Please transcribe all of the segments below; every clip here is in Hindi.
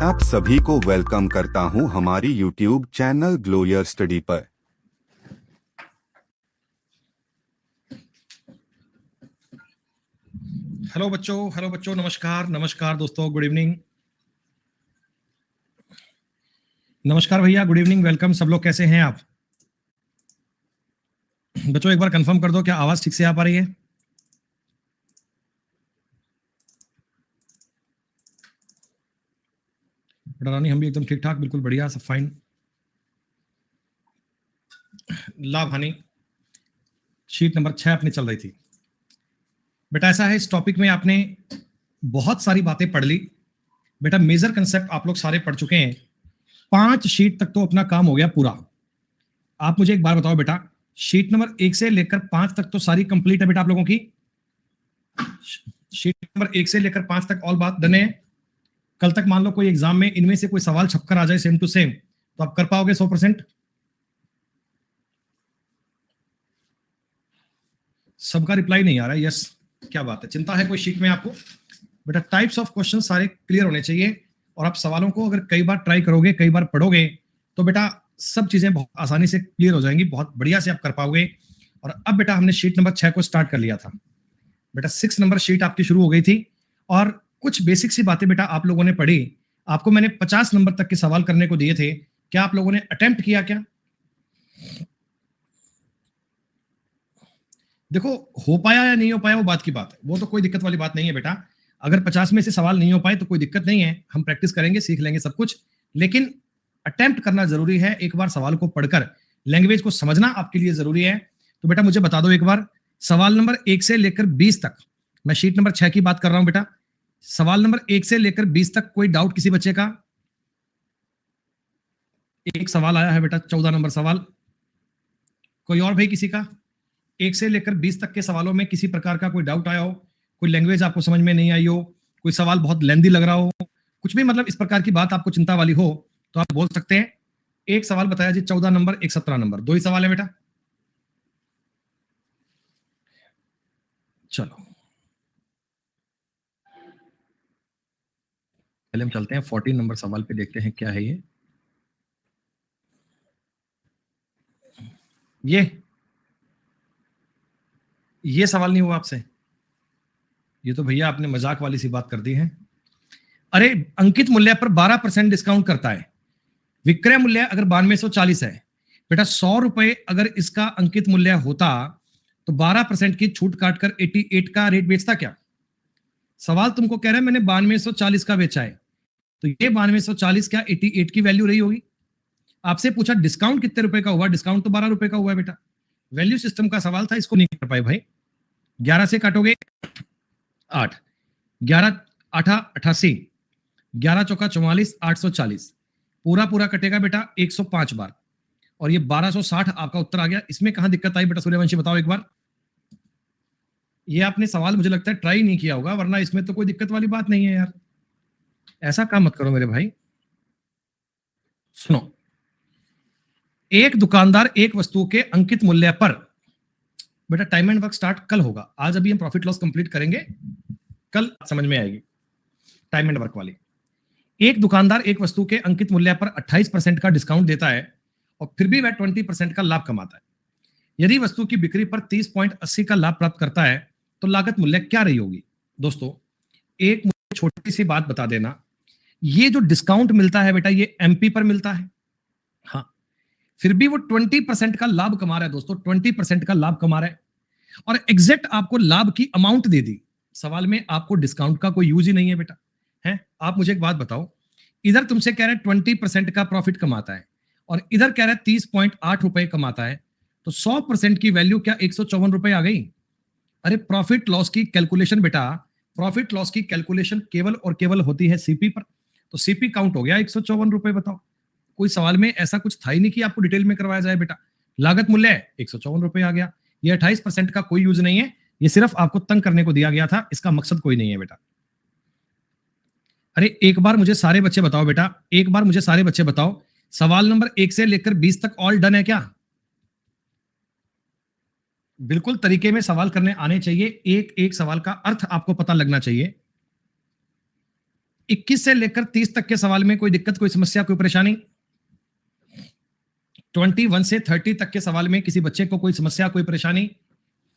आप सभी को वेलकम करता हूं हमारी YouTube channel glow your study पर। हेलो बच्चों, नमस्कार दोस्तों, गुड इवनिंग। नमस्कार भैया, गुड इवनिंग, वेलकम। सब लोग कैसे हैं आप? बच्चों एक बार कंफर्म कर दो, क्या आवाज ठीक से आ पा रही है? रानी, हम भी एकदम ठीक ठाक, बिल्कुल बढ़िया, सब फाइन। लाभ हानि शीट नंबर 6 अपनी चल रही थी। बेटा ऐसा है, इस टॉपिक में आपने बहुत सारी बातें पढ़ ली। बेटा मेजर कंसेप्ट आप लोग सारे पढ़ चुके हैं। 5 शीट तक तो अपना काम हो गया पूरा। आप मुझे एक बार बताओ बेटा, शीट नंबर 1 से लेकर 5 तक तो सारी कंप्लीट है बेटा आप लोगों की? शीट नंबर 1 से लेकर 5 तक ऑल बात डन है। कल तक मान लो कोई एग्जाम में इनमें से कोई सवाल छपकर आ जाए सेम टू सेम, तो आप कर पाओगे 100%? सबका रिप्लाई नहीं आ रहा है। यस, क्या बात है, चिंता है कोई शीट में आपको? बेटा टाइप्स ऑफ क्वेश्चन सारे क्लियर होने चाहिए, और आप सवालों को अगर कई बार ट्राई करोगे, कई बार पढ़ोगे, तो बेटा सब चीजें बहुत आसानी से क्लियर हो जाएंगी, बहुत बढ़िया से आप कर पाओगे। और अब बेटा हमने शीट नंबर 6 को स्टार्ट कर लिया था। बेटा 6 नंबर शीट आपकी शुरू हो गई थी, और कुछ बेसिक सी बातें बेटा आप लोगों ने पढ़ी। आपको मैंने 50 नंबर तक के सवाल करने को दिए थे, क्या आप लोगों ने अटेम्प्ट किया क्या? देखो, हो पाया या नहीं हो पाया वो बात की बात है, वो तो कोई दिक्कत वाली बात नहीं है बेटा। अगर 50 में से सवाल नहीं हो पाए तो कोई दिक्कत नहीं है, हम प्रैक्टिस करेंगे, सीख लेंगे सब कुछ। लेकिन अटेम्प्ट करना जरूरी है, एक बार सवाल को पढ़कर लैंग्वेज को समझना आपके लिए जरूरी है। तो बेटा मुझे बता दो एक बार, सवाल नंबर 1 से लेकर 20 तक, मैं शीट नंबर 6 की बात कर रहा हूं बेटा। सवाल नंबर 1 से लेकर 20 तक कोई डाउट किसी बच्चे का? एक सवाल आया है बेटा, 14 नंबर सवाल। कोई और भाई किसी का? 1 से लेकर 20 तक के सवालों में किसी प्रकार का कोई डाउट आया हो, कोई लैंग्वेज आपको समझ में नहीं आई हो, कोई सवाल बहुत लेंदी लग रहा हो, कुछ भी मतलब इस प्रकार की बात आपको चिंता वाली हो, तो आप बोल सकते हैं। एक सवाल बताया जी 14 नंबर, एक 17 नंबर, 2 ही सवाल है बेटा। चलो पहले हम चलते हैं 14 नंबर सवाल पे, देखते हैं क्या है ये सवाल नहीं हुआ आपसे? ये तो भैया आपने मजाक वाली सी बात कर दी है। अरे अंकित मूल्य पर 12% डिस्काउंट करता है, विक्रय मूल्य अगर 9240 है बेटा, 100 रुपए अगर इसका अंकित मूल्य होता तो 12% की छूट काटकर 88 का रेट बेचता क्या? सवाल तुमको कह रहा है मैंने 9240 का बेचा है, तो ये 9240 क्या 88 की वैल्यू रही होगी? आपसे पूछा डिस्काउंट कितने रुपए का हुआ, डिस्काउंट तो 12 रुपए का हुआ है बेटा। वैल्यू सिस्टम का सवाल था, इसको नहीं कर पाए भाई। 11 से काटोगे 8, 11 8 88, 11 चौका 44, 840, पूरा पूरा कटेगा बेटा 105 बार, और ये 1260 आपका उत्तर आ गया। इसमें कहां दिक्कत आई बेटा सूर्यवंशी, बताओ एक बार। ये आपने सवाल मुझे लगता है ट्राई नहीं किया होगा, वरना इसमें तो कोई दिक्कत वाली बात नहीं है यार। ऐसा काम मत करो मेरे भाई। सुनो, एक दुकानदार एक वस्तु के अंकित मूल्य पर, बेटा टाइम एंड वर्क स्टार्ट कल होगा, आज अभी हम प्रॉफिट लॉस कंप्लीट करेंगे, कल समझ में आएगी टाइम एंड वर्क वाली। एक दुकानदार एक वस्तु के अंकित मूल्य पर 28% का डिस्काउंट देता है, और फिर भी वह 20% का लाभ कमाता है। यदि वस्तु की बिक्री पर 30.80 का लाभ प्राप्त करता है तो लागत मूल्य क्या रही होगी? दोस्तों एक मुझे छोटी सी बात बता देना, ये जो डिस्काउंट मिलता है बेटा, ये एमपी पर मिलता है, हाँ, फिर भी वो 20% का लाभ कमा रहा है दोस्तों, 20% का लाभ कमा रहा है, और एग्जैक्ट आपको लाभ की अमाउंट दे दी। सवाल में आपको डिस्काउंट का कोई यूज ही नहीं है बेटा, है? आप मुझे एक बात बताओ, इधर तुमसे कह रहे हैं 20% का प्रॉफिट कमाता है, और इधर कह रहे हैं 30.8 रुपए कमाता है, तो 100% की वैल्यू क्या 154 रुपए आ गई? अरे प्रॉफिट लॉस की कैलकुलेशन बेटा, प्रॉफिट लॉस की कैलकुलेशन केवल और केवल होती है सीपी पर, तो सीपी काउंट हो गया 154 रुपए। बताओ, कोई सवाल में ऐसा कुछ था ही नहीं कि आपको डिटेल में करवाया जाए बेटा। लागत मूल्य 154 रुपए आ गया, ये 28% का कोई यूज नहीं है, ये सिर्फ आपको तंग करने को दिया गया था, इसका मकसद कोई नहीं है बेटा। अरे एक बार मुझे सारे बच्चे बताओ बेटा, एक बार मुझे सारे बच्चे बताओ, सवाल नंबर 1 से लेकर 20 तक ऑल डन है क्या? बिल्कुल तरीके में सवाल करने आने चाहिए, एक एक सवाल का अर्थ आपको पता लगना चाहिए। 21 से लेकर 30 तक के सवाल में कोई दिक्कत, कोई समस्या, कोई परेशानी? 21 से 30 तक के सवाल में किसी बच्चे को कोई समस्या, कोई परेशानी?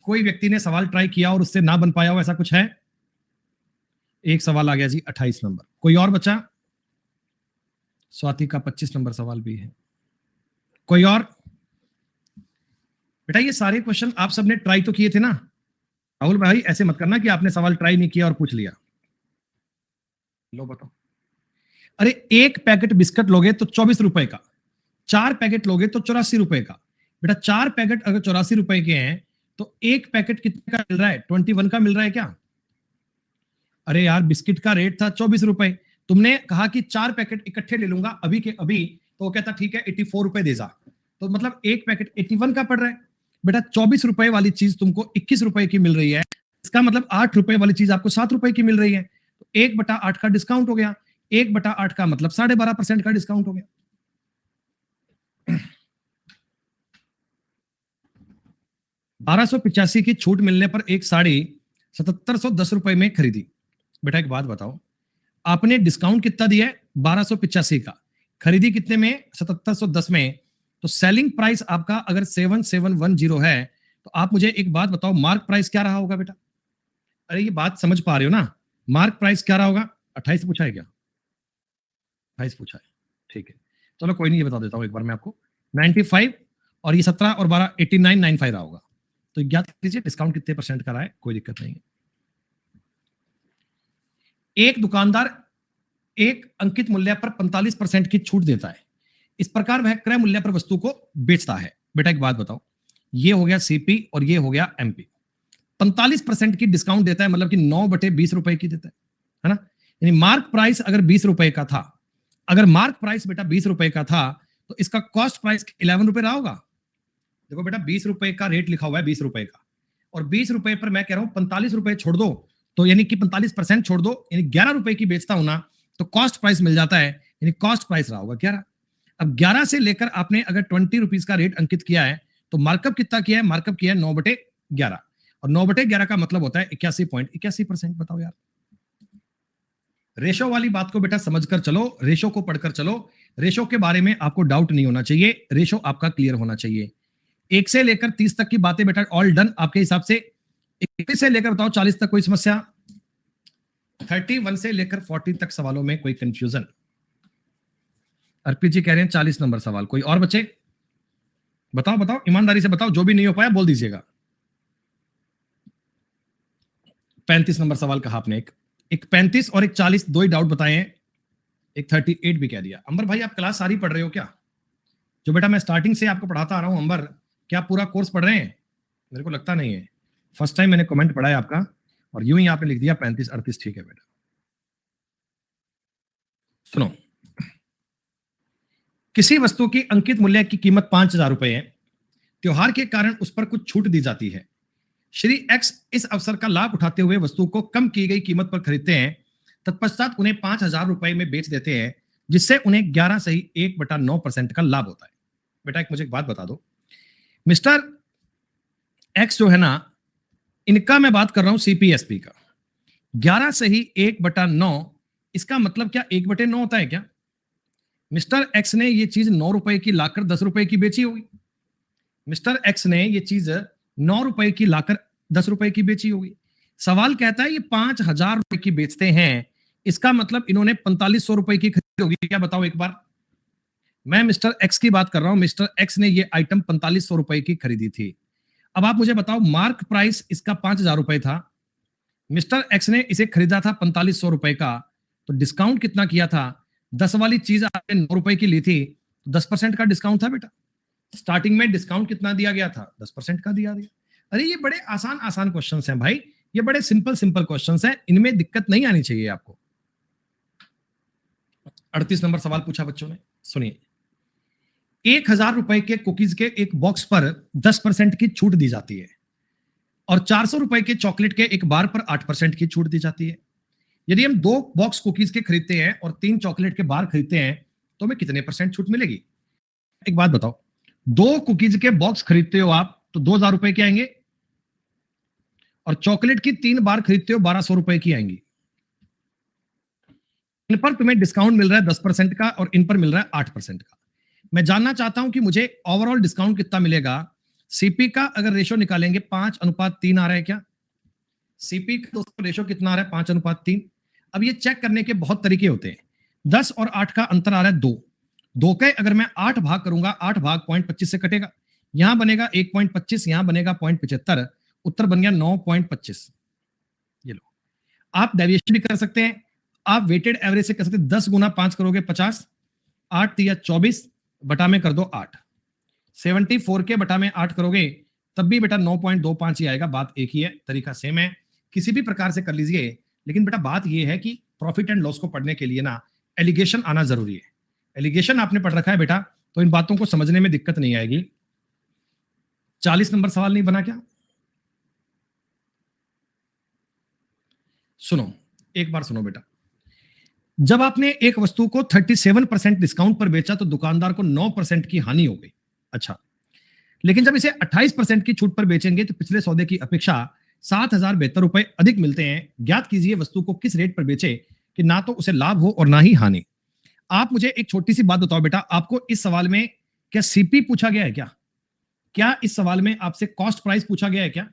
कोई व्यक्ति ने सवाल ट्राई किया और उससे ना बन पाया हो, ऐसा कुछ है? एक सवाल आ गया जी 28 नंबर। कोई और बच्चा? स्वाति का 25 नंबर सवाल भी है। कोई और? बेटा ये सारे क्वेश्चन आप सबने ट्राई तो किए थे ना? राहुल भाई ऐसे मत करना कि आपने सवाल ट्राई नहीं किया और पूछ लिया। लो बताओ। अरे एक पैकेट बिस्किट लोगे तो 24 रुपए का, 4 पैकेट लोगे तो 84 रुपए का। बेटा 4 पैकेट अगर 84 रुपए के हैं तो एक पैकेट कितने का मिल रहा है? 21 का मिल रहा है क्या? अरे यार बिस्किट का रेट था 24 रुपए, तुमने कहा कि 4 पैकेट इकट्ठे ले लूंगा अभी के अभी, तो वो कहता ठीक है 84 रुपए दे जा, तो मतलब एक पैकेट 81 का पड़ रहा है। बेटा 24 रुपए वाली चीज तुमको 21 रुपए की मिल रही है, इसका मतलब 8 रुपए वाली चीज आपको 7 रुपए की मिल रही है, तो 1/8 का डिस्काउंट हो गया। 1/8 का मतलब 12.5% का डिस्काउंट हो गया। 1285 की छूट मिलने पर एक साड़ी 7710 रुपए में खरीदी। बेटा एक बात बताओ, आपने डिस्काउंट कितना दिया है? 1285 का, खरीदी कितने में? 7710 में, तो सेलिंग प्राइस आपका अगर 7710 है तो आप मुझे एक बात बताओ, मार्क प्राइस क्या रहा होगा बेटा? अरे ये बात समझ पा रहे हो ना? मार्क प्राइस क्या रहा होगा? 28 पूछा है क्या? 28 पूछा है, ठीक है, चलो कोई नहीं, ये बता देता हूं एक बार मैं आपको। 95 और ये 17 और 12 8995 रहा होगा, तो ज्ञात कीजिए डिस्काउंट कितने परसेंट का रहा है। कोई दिक्कत नहीं है। एक दुकानदार एक अंकित मूल्य पर 45% की छूट देता है, इस प्रकार वह क्रय मूल्य पर वस्तु को बेचता है। बेटा एक बात बताओ, ये हो गया सीपी और ये हो गया एमपी। 45% की डिस्काउंट देता है मतलब कि 9/20 रुपए की देता है ना? यानी मार्क प्राइस अगर 20 रुपए का था, अगर मार्क प्राइस बेटा 20 रुपए का था तो इसका कॉस्ट प्राइस 11 रुपए रहा होगा। देखो बेटा 20 रुपए का रेट लिखा हुआ है, 20 रुपए का, और 20 रुपए पर मैं कह रहा हूं 45 रुपए छोड़ दो, तो यानी कि 45% छोड़ दो, यानी 11 रुपए की बेचता हूं ना, तो कॉस्ट प्राइस मिल जाता है, यानी कॉस्ट प्राइस रहा होगा 11। अब 11 से लेकर आपने अगर 20 रुपीज का रेट अंकित किया है तो मार्कअप कितना किया है? मार्कअप किया है 9/11, और 9/11 का मतलब होता है 81.81%। बताओ यार, रेशो वाली बात को बेटा समझकर चलो, रेशो को पढ़कर चलो, रेशो के बारे में आपको डाउट नहीं होना चाहिए, रेशो आपका क्लियर होना चाहिए। 1 से लेकर 30 तक की बातें बेटा ऑल डन आपके हिसाब से। 21 से लेकर बताओ 40 तक कोई समस्या? 31 से लेकर 40 तक सवालों में कोई कंफ्यूजन? अर्पित जी कह रहे हैं 40 नंबर सवाल। कोई और बच्चे? बताओ बताओ, ईमानदारी से बताओ, जो भी नहीं हो पाया बोल दीजिएगा। 35 नंबर सवाल कहा आपने। एक 35 और एक 40, दो ही डाउट बताए हैं। एक 38 भी कह दिया। अंबर भाई आप क्लास सारी पढ़ रहे हो क्या? जो बेटा मैं स्टार्टिंग से आपको पढ़ाता आ रहा हूं, अंबर क्या पूरा कोर्स पढ़ रहे हैं? मेरे को लगता नहीं है, फर्स्ट टाइम मैंने कमेंट पढ़ा है आपका और यूं ही आपने लिख दिया 35 38। ठीक है बेटा, सुनो, किसी वस्तु की अंकित मूल्य की कीमत 5,000 रुपए है, त्योहार के कारण उस पर कुछ छूट दी जाती है। श्री एक्स इस अवसर का लाभ उठाते हुए वस्तु को कम की गई कीमत पर खरीदते हैं, तत्पश्चात उन्हें 5,000 रुपए में बेच देते हैं, जिससे उन्हें 11 सही 1/9% का लाभ होता है। बेटा एक मुझे एक बात बता दो, मिस्टर एक्स जो है ना, इनका मैं बात कर रहा हूं सीपीएसपी का, 11 सही 1/9, इसका मतलब क्या 1/9 होता है क्या? मिस्टर एक्स ने ये चीज 9 रुपए की लाकर 10 रुपए की बेची होगी। मिस्टर एक्स ने ये चीज 9 रुपए की लाकर 10 रुपए की बेची होगी। सवाल कहता है ये 5,000 रुपए की बेचते हैं, इसका मतलब इन्होंने 4500 रुपए की खरीदी होगी। क्या बताओ एक बार? मैं मिस्टर एक्स की बात कर रहा हूं, मिस्टर एक्स ने ये आइटम 4500 रुपए की खरीदी थी। अब आप मुझे बताओ, मार्क प्राइस इसका 5,000 रुपए था, मिस्टर एक्स ने इसे खरीदा था 4500 रुपए का, तो डिस्काउंट कितना किया था? 10 वाली चीज आपने 9 रुपए की ली थी, 10% का डिस्काउंट था बेटा। स्टार्टिंग में डिस्काउंट कितना दिया गया था? 10% का दिया गया। अरे ये बड़े आसान आसान क्वेश्चंस हैं भाई, ये बड़े सिंपल सिंपल क्वेश्चंस हैं, इनमें दिक्कत नहीं आनी चाहिए आपको। 38 नंबर सवाल पूछा बच्चों ने, सुनिए। 1,000 रुपए के कुकीज के एक बॉक्स पर 10% की छूट दी जाती है और 400 रुपए के चॉकलेट के एक बार पर 8% की छूट दी जाती है। यदि हम 2 बॉक्स कुकीज के खरीदते हैं और 3 चॉकलेट के बार खरीदते हैं तो हमें कितने % छूट मिलेगी? एक बात बताओ, 2 कुकीज के बॉक्स खरीदते हो आप तो 2,000 रुपए के आएंगे, और चॉकलेट की 3 बार खरीदते हो 1,200 रुपए की आएंगी। इन पर तुम्हें डिस्काउंट मिल रहा है 10% का और इन पर मिल रहा है 8% का। मैं जानना चाहता हूं कि मुझे ओवरऑल डिस्काउंट कितना मिलेगा। सीपी का अगर रेशो निकालेंगे 5:3 आ रहा है क्या? सीपी का दोस्तों रेशो कितना आ रहा है? 5:3। अब ये चेक करने के बहुत तरीके होते हैं। 10 और 8 का अंतर आ रहा है 2। 2 के अगर मैं 8 भाग करूंगा, 8 भाग 0.25 से कटेगा, यहां बनेगा 1.25, यहां बनेगा 0.75, उत्तर बन गया 9.25। ये लो, आप डेविएशन भी कर सकते हैं, आप वेटेड एवरेज से कर सकते हैं। 10 गुना 5 करोगे 50, 8 तिया 24, बटा में कर दो 8, 74 के बटा में 8 करोगे तब भी बेटा 9.25 ही आएगा। बात एक ही है, तरीका सेम है, किसी भी प्रकार से कर लीजिए। लेकिन बेटा बात यह है कि प्रॉफिट एंड लॉस को पढ़ने के लिए ना एलिगेशन आना जरूरी है। एलिगेशन आपने पढ़ रखा है बेटा, तो इन बातों को समझने में दिक्कत नहीं आएगी। 40 नंबर सवाल नहीं बना क्या? सुनो, एक बार सुनो बेटा। जब आपने एक वस्तु को 37% डिस्काउंट पर बेचा तो दुकानदार को 9% की हानि हो गई। अच्छा, लेकिन जब इसे 28% की छूट पर बेचेंगे तो पिछले सौदे की अपेक्षा 7,072 रुपए अधिक मिलते हैं। ज्ञात कीजिए वस्तु को किस रेट पर बेचे कि ना तो उसे लाभ हो और ना ही हानि। आप मुझे एक छोटी सी बात बताओ बेटा, आपको इस सवाल में क्या सीपी पूछा गया है क्या? क्या इस सवाल में आपसे कॉस्ट प्राइस पूछा गया है क्या?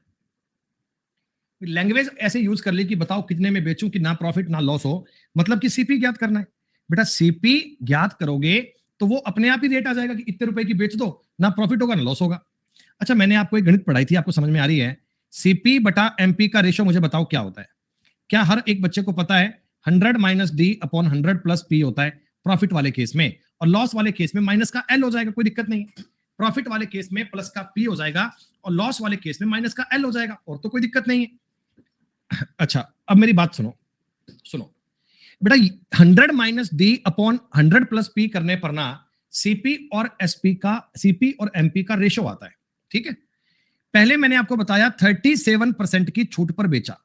लैंग्वेज ऐसे यूज कर ली कि बताओ कितने में बेचूं कि ना प्रॉफिट ना लॉस हो, मतलब कि सीपी ज्ञात करना है। बेटा सीपी ज्ञात करोगे तो वो अपने आप ही रेट आ जाएगा कि इतने रुपए की बेच दो, ना प्रॉफिट होगा ना लॉस होगा। अच्छा, मैंने आपको एक गणित पढ़ाई थी, आपको समझ में आ रही है? सीपी बटा एमपी का रेशो मुझे बताओ क्या होता है? क्या हर एक बच्चे को पता है 100 minus D upon 100 plus P होता है प्रॉफिट वाले केस में, और लॉस वाले केस में माइनस का एल हो जाएगा, कोई दिक्कत नहीं। प्रॉफिट वाले केस में प्लस का पी हो जाएगा और लॉस वाले केस में माइनस का एल हो जाएगा, और तो कोई दिक्कत नहीं है। अच्छा, अब मेरी बात सुनो। सुनो बेटा, 100 minus D upon 100 plus P करने पर ना सीपी और एसपी का, सीपी और एमपी का रेशो आता है। ठीक है, पहले मैंने आपको बताया 37% की छूट पर बेचा।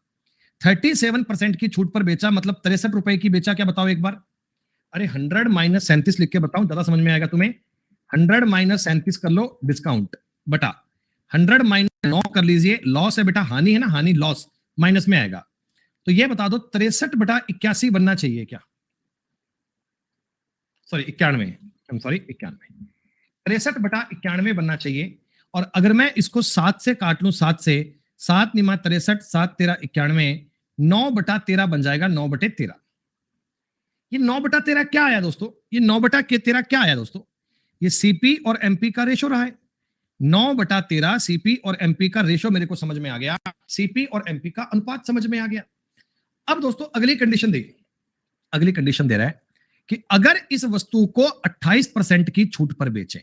37% की छूट पर बेचा मतलब 63 रुपए की बेचा क्या? बताओ एक बार। अरे 100 माइनस 37 लिख के बताऊं, ज्यादा समझ में आएगा तुम्हें। 100 माइनस 37 कर लो डिस्काउंट, बटा 100 माइनस 9 कर लीजिए, लॉस है बेटा, हानि है ना, हानि लॉस माइनस में आएगा। तो ये बता दो 63/81 बनना चाहिए क्या? सॉरी 91, आई एम सॉरी 91, 63/91 बनना चाहिए। और अगर मैं इसको 7 से काट लूं, 7 से, 7 निमा 63, 7 13 91, 9/13 बन जाएगा, 9/13। ये 9/13 क्या आया दोस्तों? ये 9/13 क्या आया दोस्तों? ये सीपी और एमपी का रेशो रहा है। 9/13 सीपी और एमपी का रेशो मेरे को समझ में आ गया, सीपी और एमपी का अनुपात समझ में आ गया। अब दोस्तों अगली कंडीशन देखिए, अगली कंडीशन दे रहा है कि अगर इस वस्तु को 28% की छूट पर बेचें।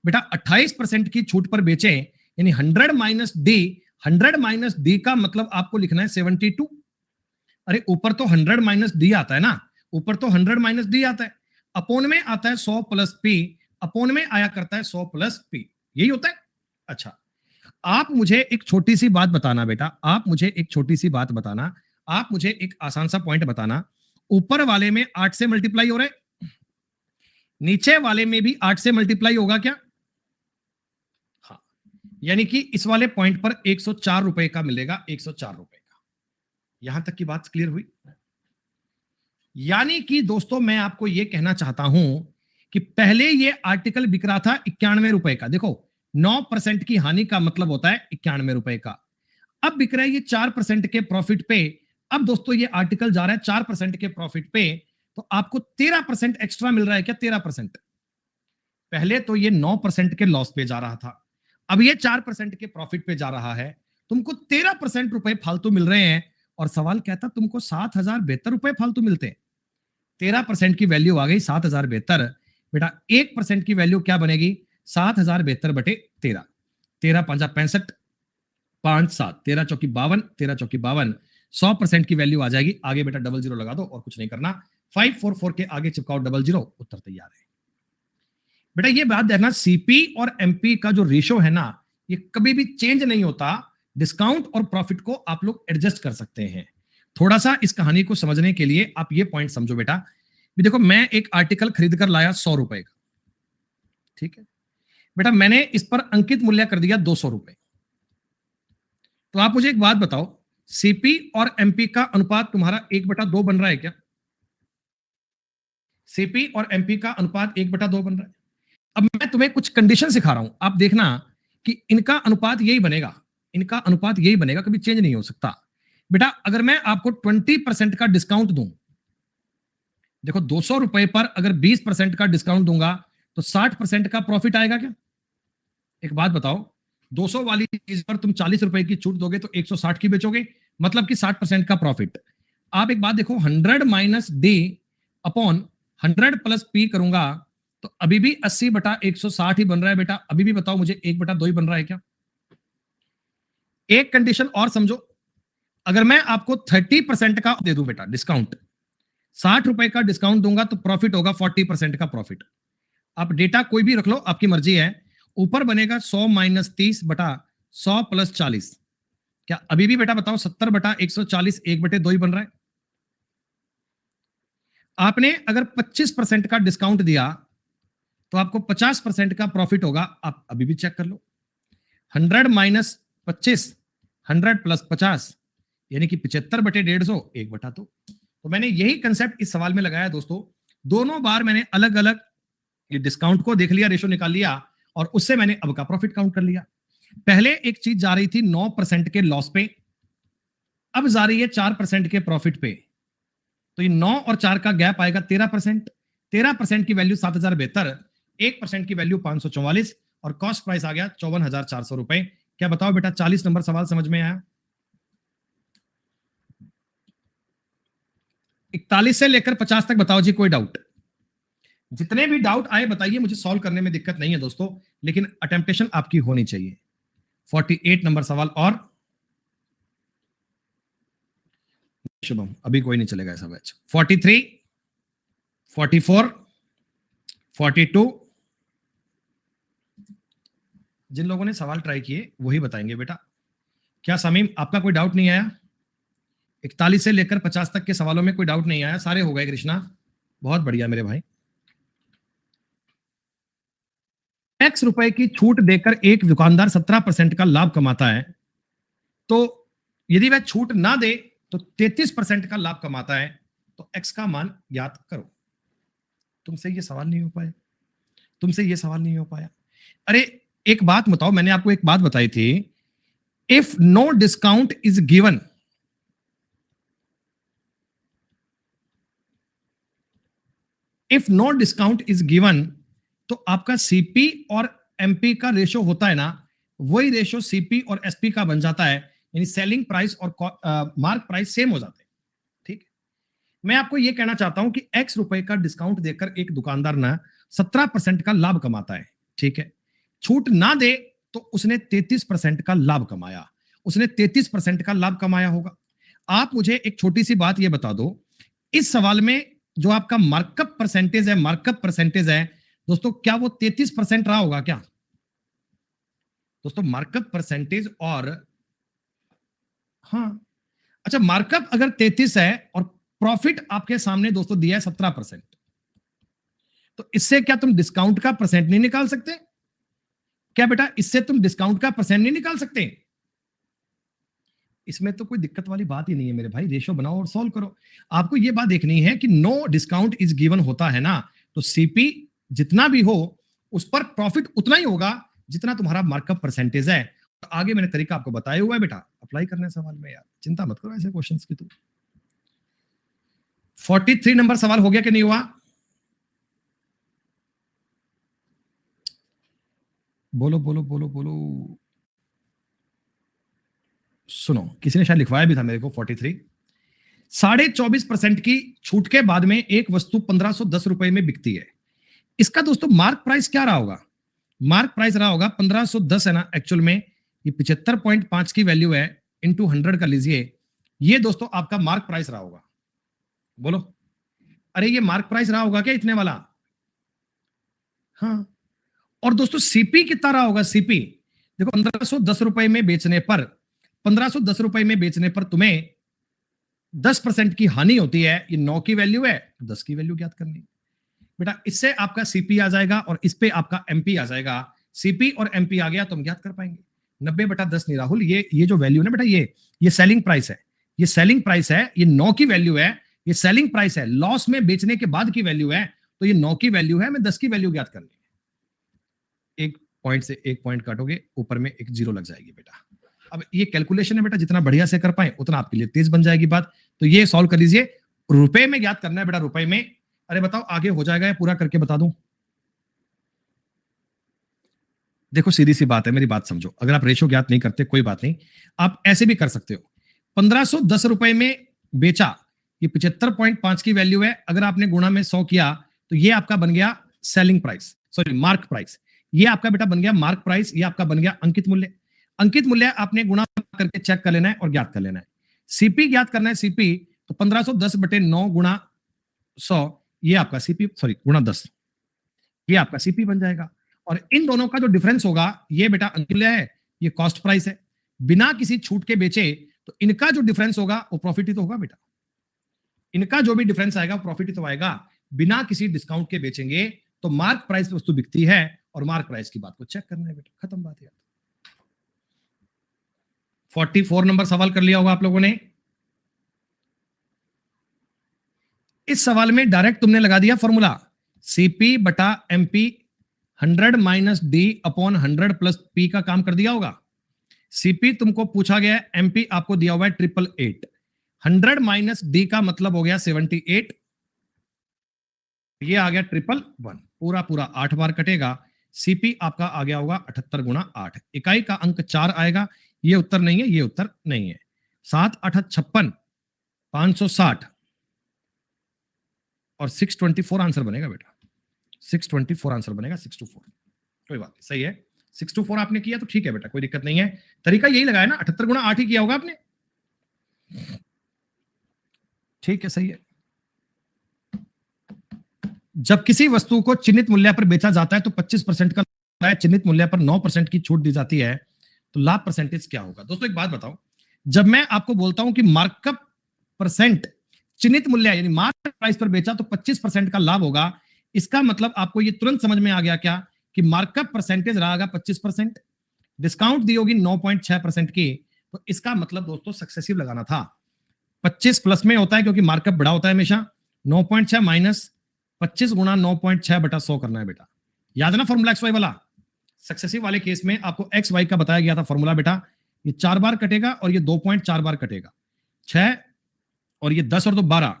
बेटा 28% की छूट पर बेचें यानी 100 माइनस डी, 100 माइनस डी का मतलब आपको लिखना है 72। अरे ऊपर तो 100 माइनस डी आता है ना, ऊपर तो 100 माइनस डी आता है, अपोन में आता है 100 प्लस पी, अपोन में आया करता है 100 प्लस पी, यही होता है। अच्छा, आप मुझे एक छोटी सी बात बताना बेटा, आप मुझे एक छोटी सी बात बताना, आप मुझे एक आसान सा पॉइंट बताना। ऊपर वाले में 8 से मल्टीप्लाई हो रहा है, नीचे वाले में भी 8 से मल्टीप्लाई होगा क्या? हाँ, यानी कि इस वाले पॉइंट पर 104 रुपए का मिलेगा, 104 रुपए का। यहां तक की बात क्लियर हुई? यानी कि दोस्तों मैं आपको यह कहना चाहता हूं कि पहले यह आर्टिकल बिक रहा था 91 रुपए का। देखो 9% की हानि का मतलब होता है 91 रुपए का। अब बिक रहा है ये 4% के प्रॉफिट पे। अब दोस्तों ये आर्टिकल जा रहा है 4% के प्रॉफिट पे, तो आपको 13% एक्स्ट्रा मिल रहा है क्या? 13%। पहले तो ये 9% के लॉस पे जा रहा था, अब ये 4% के प्रॉफिट पे जा रहा है, तुमको 13% रुपए फालतू मिल रहे हैं। और सवाल कहता तुमको 7,072 रुपए फालतू मिलते हैं। 13% की वैल्यू आ गई 7,072। बेटा 1% की वैल्यू क्या बनेगी? 7,072/13, 13×5 = 65, 5 7, 13 चौकी 52, 13 चौकी 52, 100% की वैल्यू आ जाएगी। आगे बेटा डबल जीरो लगा दो और कुछ नहीं करना, 544 के आगे चिपकाओ डबल जीरो, उत्तर तैयार है। बेटा ये बात देखना, सीपी और एमपी का जो रेशो है ना, ये कभी भी चेंज नहीं होता। डिस्काउंट और प्रॉफिट को आप लोग एडजस्ट कर सकते हैं। थोड़ा सा इस कहानी को समझने के लिए आप ये पॉइंट समझो बेटा। भी देखो मैं एक आर्टिकल खरीद कर लाया 100 रुपए का, ठीक है बेटा, मैंने इस पर अंकित मूल्य कर दिया 200 रुपए। तो आप मुझे एक बात बताओ, सीपी और एमपी का अनुपात तुम्हारा 1/2 बन रहा है क्या? सीपी और एमपी का अनुपात 1/2 बन रहा है। अब मैं तुम्हें कुछ कंडीशन सिखा रहा हूं, आप देखना कि इनका अनुपात यही बनेगा, इनका अनुपात यही बनेगा, कभी चेंज नहीं हो सकता। बेटा अगर मैं आपको 20% का डिस्काउंट दूं, देखो 200 रुपए पर अगर 20% का डिस्काउंट दूंगा तो 60% का प्रॉफिट आएगा क्या? एक बात बताओ, 200 वाली चीज पर तुम 40 रुपए की छूट दोगे तो 160 की बेचोगे, मतलब कि 60% का प्रॉफिट। आप एक बात देखो, 100 minus D upon 100 plus P करूंगा तो अभी भी 80/160 ही बन रहा है। बेटा अभी भी बताओ मुझे 1/2 ही बन रहा है क्या? एक कंडीशन और समझो, अगर मैं आपको 30% का दे दूं बेटा डिस्काउंट, 60 रुपए का डिस्काउंट दूंगा तो प्रॉफिट होगा 40% का प्रॉफिट। आप डेटा कोई भी रख लो, आपकी मर्जी है। ऊपर बनेगा 100 माइनस 30/100 प्लस 40। क्या अभी भी बेटा बताओ 70/140 1/2 ही बन रहा है? आपने अगर 25% का डिस्काउंट दिया तो आपको 50% का प्रॉफिट होगा। आप अभी भी चेक कर लो, 100 माइनस 25, 100 प्लस 50 यानी कि 75/150 1/2। तो मैंने यही कंसेप्ट इस सवाल में लगाया दोस्तों। दोनों बार मैंने अलग अलग ये डिस्काउंट को देख लिया, रेशो निकाल लिया और उससे मैंने अब का प्रॉफिट काउंट कर लिया। पहले एक चीज जा रही थी 9% के लॉस पे, अब जा रही है 4% के प्रॉफिट पे। तो ये 9 और 4 का गैप आएगा 13%। 13% की वैल्यू 7072, 1% की वैल्यू 544 और कॉस्ट प्राइस आ गया 54,400 रुपए। क्या बताओ बेटा 40 नंबर सवाल समझ में आया? 41 से लेकर 50 तक बताओ जी, कोई डाउट? जितने भी डाउट आए बताइए, मुझे सॉल्व करने में दिक्कत नहीं है दोस्तों, लेकिन अटेम्प्टेशन आपकी होनी चाहिए। 48 नंबर सवाल और शुभम, अभी कोई नहीं चलेगा ऐसा बैच। 43, 44, 42। जिन लोगों ने सवाल ट्राई किए वही बताएंगे बेटा। क्या समीम आपका कोई डाउट नहीं आया? 41 से लेकर 50 तक के सवालों में कोई डाउट नहीं आया? सारे हो गए कृष्णा, बहुत बढ़िया मेरे भाई। x रुपए की छूट देकर एक दुकानदार 17% का लाभ कमाता है, तो यदि वह छूट ना दे तो 33% का लाभ कमाता है, तो x का मान ज्ञात करो। तुमसे ये सवाल नहीं हो पाया, तुमसे ये सवाल नहीं हो पाया। अरे एक बात बताओ, मैंने आपको एक बात बताई थी, if no discount is given, if no discount is given, तो आपका सीपी और एमपी का रेशो होता है ना, वही रेशो सीपी और एसपी का बन जाता है, यानी सेलिंग प्राइस और मार्क प्राइस सेम हो जाते हैं। ठीक, मैं आपको यह कहना चाहता हूं कि x रुपए का डिस्काउंट देकर एक दुकानदार ना 17% का लाभ कमाता है। ठीक है, छूट ना दे तो उसने 33% का लाभ कमाया, उसने 33% का लाभ कमाया होगा। आप मुझे एक छोटी सी बात यह बता दो, इस सवाल में जो आपका मार्कअप परसेंटेज है, मार्कअप परसेंटेज है दोस्तों, क्या वो 33% रहा होगा क्या? दोस्तों मार्कअप परसेंटेज और, हाँ अच्छा, मार्कअप अगर 33 है और प्रॉफिट आपके सामने दोस्तों दिया है 17%, तो इससे क्या तुम डिस्काउंट का परसेंट नहीं निकाल सकते? क्या बेटा इससे तुम डिस्काउंट का परसेंट नहीं निकाल सकते? इसमें तो कोई दिक्कत वाली बात ही नहीं है मेरे भाई, रेशो बनाओ और सॉल्व करो। आपको यह बात देखनी है कि नो डिस्काउंट इज गिवन होता है ना, तो सीपी जितना भी हो उस पर प्रॉफिट उतना ही होगा जितना तुम्हारा मार्कअप परसेंटेज है। तो आगे मैंने तरीका आपको बताया हुआ है बेटा, अप्लाई करने सवाल में, यार चिंता मत करो ऐसे क्वेश्चंस की। तो 43 नंबर सवाल हो गया कि नहीं हुआ? बोलो बोलो बोलो बोलो। सुनो, किसी ने शायद लिखवाया भी था मेरे को 43। 24.5% की छूट के बाद में एक वस्तु 1510 रुपए में बिकती है। इसका दोस्तों मार्क प्राइस क्या रहा होगा? मार्क प्राइस रहा होगा 1510 है ना, एक्चुअल में ये 75.5 की वैल्यू है, इंटू 100 कर लीजिए, ये दोस्तों आपका मार्क प्राइस रहा होगा। बोलो, अरे ये मार्क प्राइस रहा होगा क्या इतने वाला? हाँ, और दोस्तों सीपी कितना रहा होगा? सीपी देखो 1510 रुपए में बेचने पर, 1510 रुपए में बेचने पर तुम्हें 10% की हानि होती है। ये 9 की वैल्यू है, 10 की वैल्यू ज्ञात करनी बेटा। इससे आपका सीपी आ जाएगा और इस पे आपका एमपी आ जाएगा। सीपी और एमपी आ गया तो हम ज्ञात कर पाएंगे। 90/10 नहीं राहुल, ये जो वैल्यू है ना बेटा, ये सेलिंग प्राइस है, ये सेलिंग प्राइस है, ये 9 की वैल्यू है, ये सेलिंग प्राइस है, लॉस में बेचने के बाद की वैल्यू है, तो ये 9 की वैल्यू है, मैं 10 की वैल्यू ज्ञात करनी है। एक पॉइंट से एक पॉइंट काटोगे, ऊपर में एक जीरो लग जाएगी बेटा। अब ये कैलकुलेशन है बेटा, जितना बढ़िया से कर पाए उतना आपके लिए तेज बन जाएगी बात। तो ये सॉल्व कर लीजिए, रुपए में ज्ञात करना है बेटा, रुपए में। अरे बताओ आगे हो जाएगा या पूरा करके बता दूं? देखो सीधी सी बात है, मेरी बात समझो। अगर आप रेशो ज्ञात नहीं करते कोई बात नहीं, आप ऐसे भी कर सकते हो। 1510 रुपए में बेचा, ये 75.5 की वैल्यू है। अगर आपने गुणा में 100 किया तो ये आपका बन गया selling price, sorry mark price. ये आपका बेटा बन गया मार्क प्राइस, ये आपका बन गया अंकित मूल्य। अंकित मूल्य आपने गुणा करके चेक कर लेना है और ज्ञात कर लेना है। सीपी ज्ञात करना है, सीपी तो 1510 बटे 9 गुणा 100, ये आपका सीपी, सॉरी गुणा 10, ये आपका सीपी बन जाएगा। और इन दोनों का जो डिफरेंस होगा, ये बेटा अंकित मूल्य है, ये कॉस्ट प्राइस है। बिना किसी छूट के बेचे तो इनका जो डिफरेंस होगा वो प्रॉफिट ही तो होगा बेटा। इनका जो भी डिफरेंस आएगा वो प्रॉफिट ही तो आएगा। बिना किसी डिस्काउंट के बेचेंगे तो मार्क प्राइस पे वस्तु बिकती है, और मार्क प्राइस की बात को चेक करना है बेटा, खत्म बात है। 44 नंबर सवाल कर लिया होगा आप लोगों ने। इस सवाल में डायरेक्ट तुमने लगा दिया फॉर्मूला, सीपी बटा MP 100 minus D upon 100 plus P का काम कर दिया होगा। सीपी तुमको पूछा गया है, एमपी आपको दिया हुआ है 888। 100 माइनस डी का मतलब हो गया 78, ये आ गया 111, पूरा पूरा 8 बार कटेगा। सीपी आपका आ गया होगा 78 गुणा 8, इकाई का अंक 4 आएगा। ये उत्तर नहीं है, ये उत्तर नहीं है। 7 8 56, 560 और 624 आंसर बनेगा बेटा। 624 आंसर बनेगा, 624। कोई बात नहीं, सही है। 624 आपने किया तो ठीक है बेटा, कोई दिक्कत नहीं है। तरीका यही लगाया ना, 78 गुणा 8 ही किया होगा आपने। ठीक है, सही है। जब किसी वस्तु को चिन्हित मूल्य पर बेचा जाता है तो 25% का है, चिन्हित मूल्य पर 9% की छूट दी जाती है, तो लाभ परसेंटेज क्या होगा? दोस्तों एक बात बताओ, जब मैं आपको बोलता हूं कि मार्कअप परसेंट चिन्हित मूल्य यानी मार्क प्राइस पर बेचा तो 25% का लाभ होगा, इसका मतलब आपको ये तुरंत समझ में आ गया क्या कि मार्कअप परसेंटेज रहेगा 25%, डिस्काउंट दी होगी 9.6% की। तो इसका मतलब दोस्तों सक्सेसिव लगाना था। 25 प्लस में होता है क्योंकि मार्कअप बड़ा होता है हमेशा। 9.6 माइनस 25 गुणा 9.6 बटा 100 करना है बेटा। याद है ना फॉर्मूला एक्स वाई वाला? सक्सेसिव वाले केस में आपको एक्स वाई का बताया गया था फॉर्मूला बेटा। ये 4 बार कटेगा और ये 2.4 बार कटेगा। 6 और ये 10 और 2 12,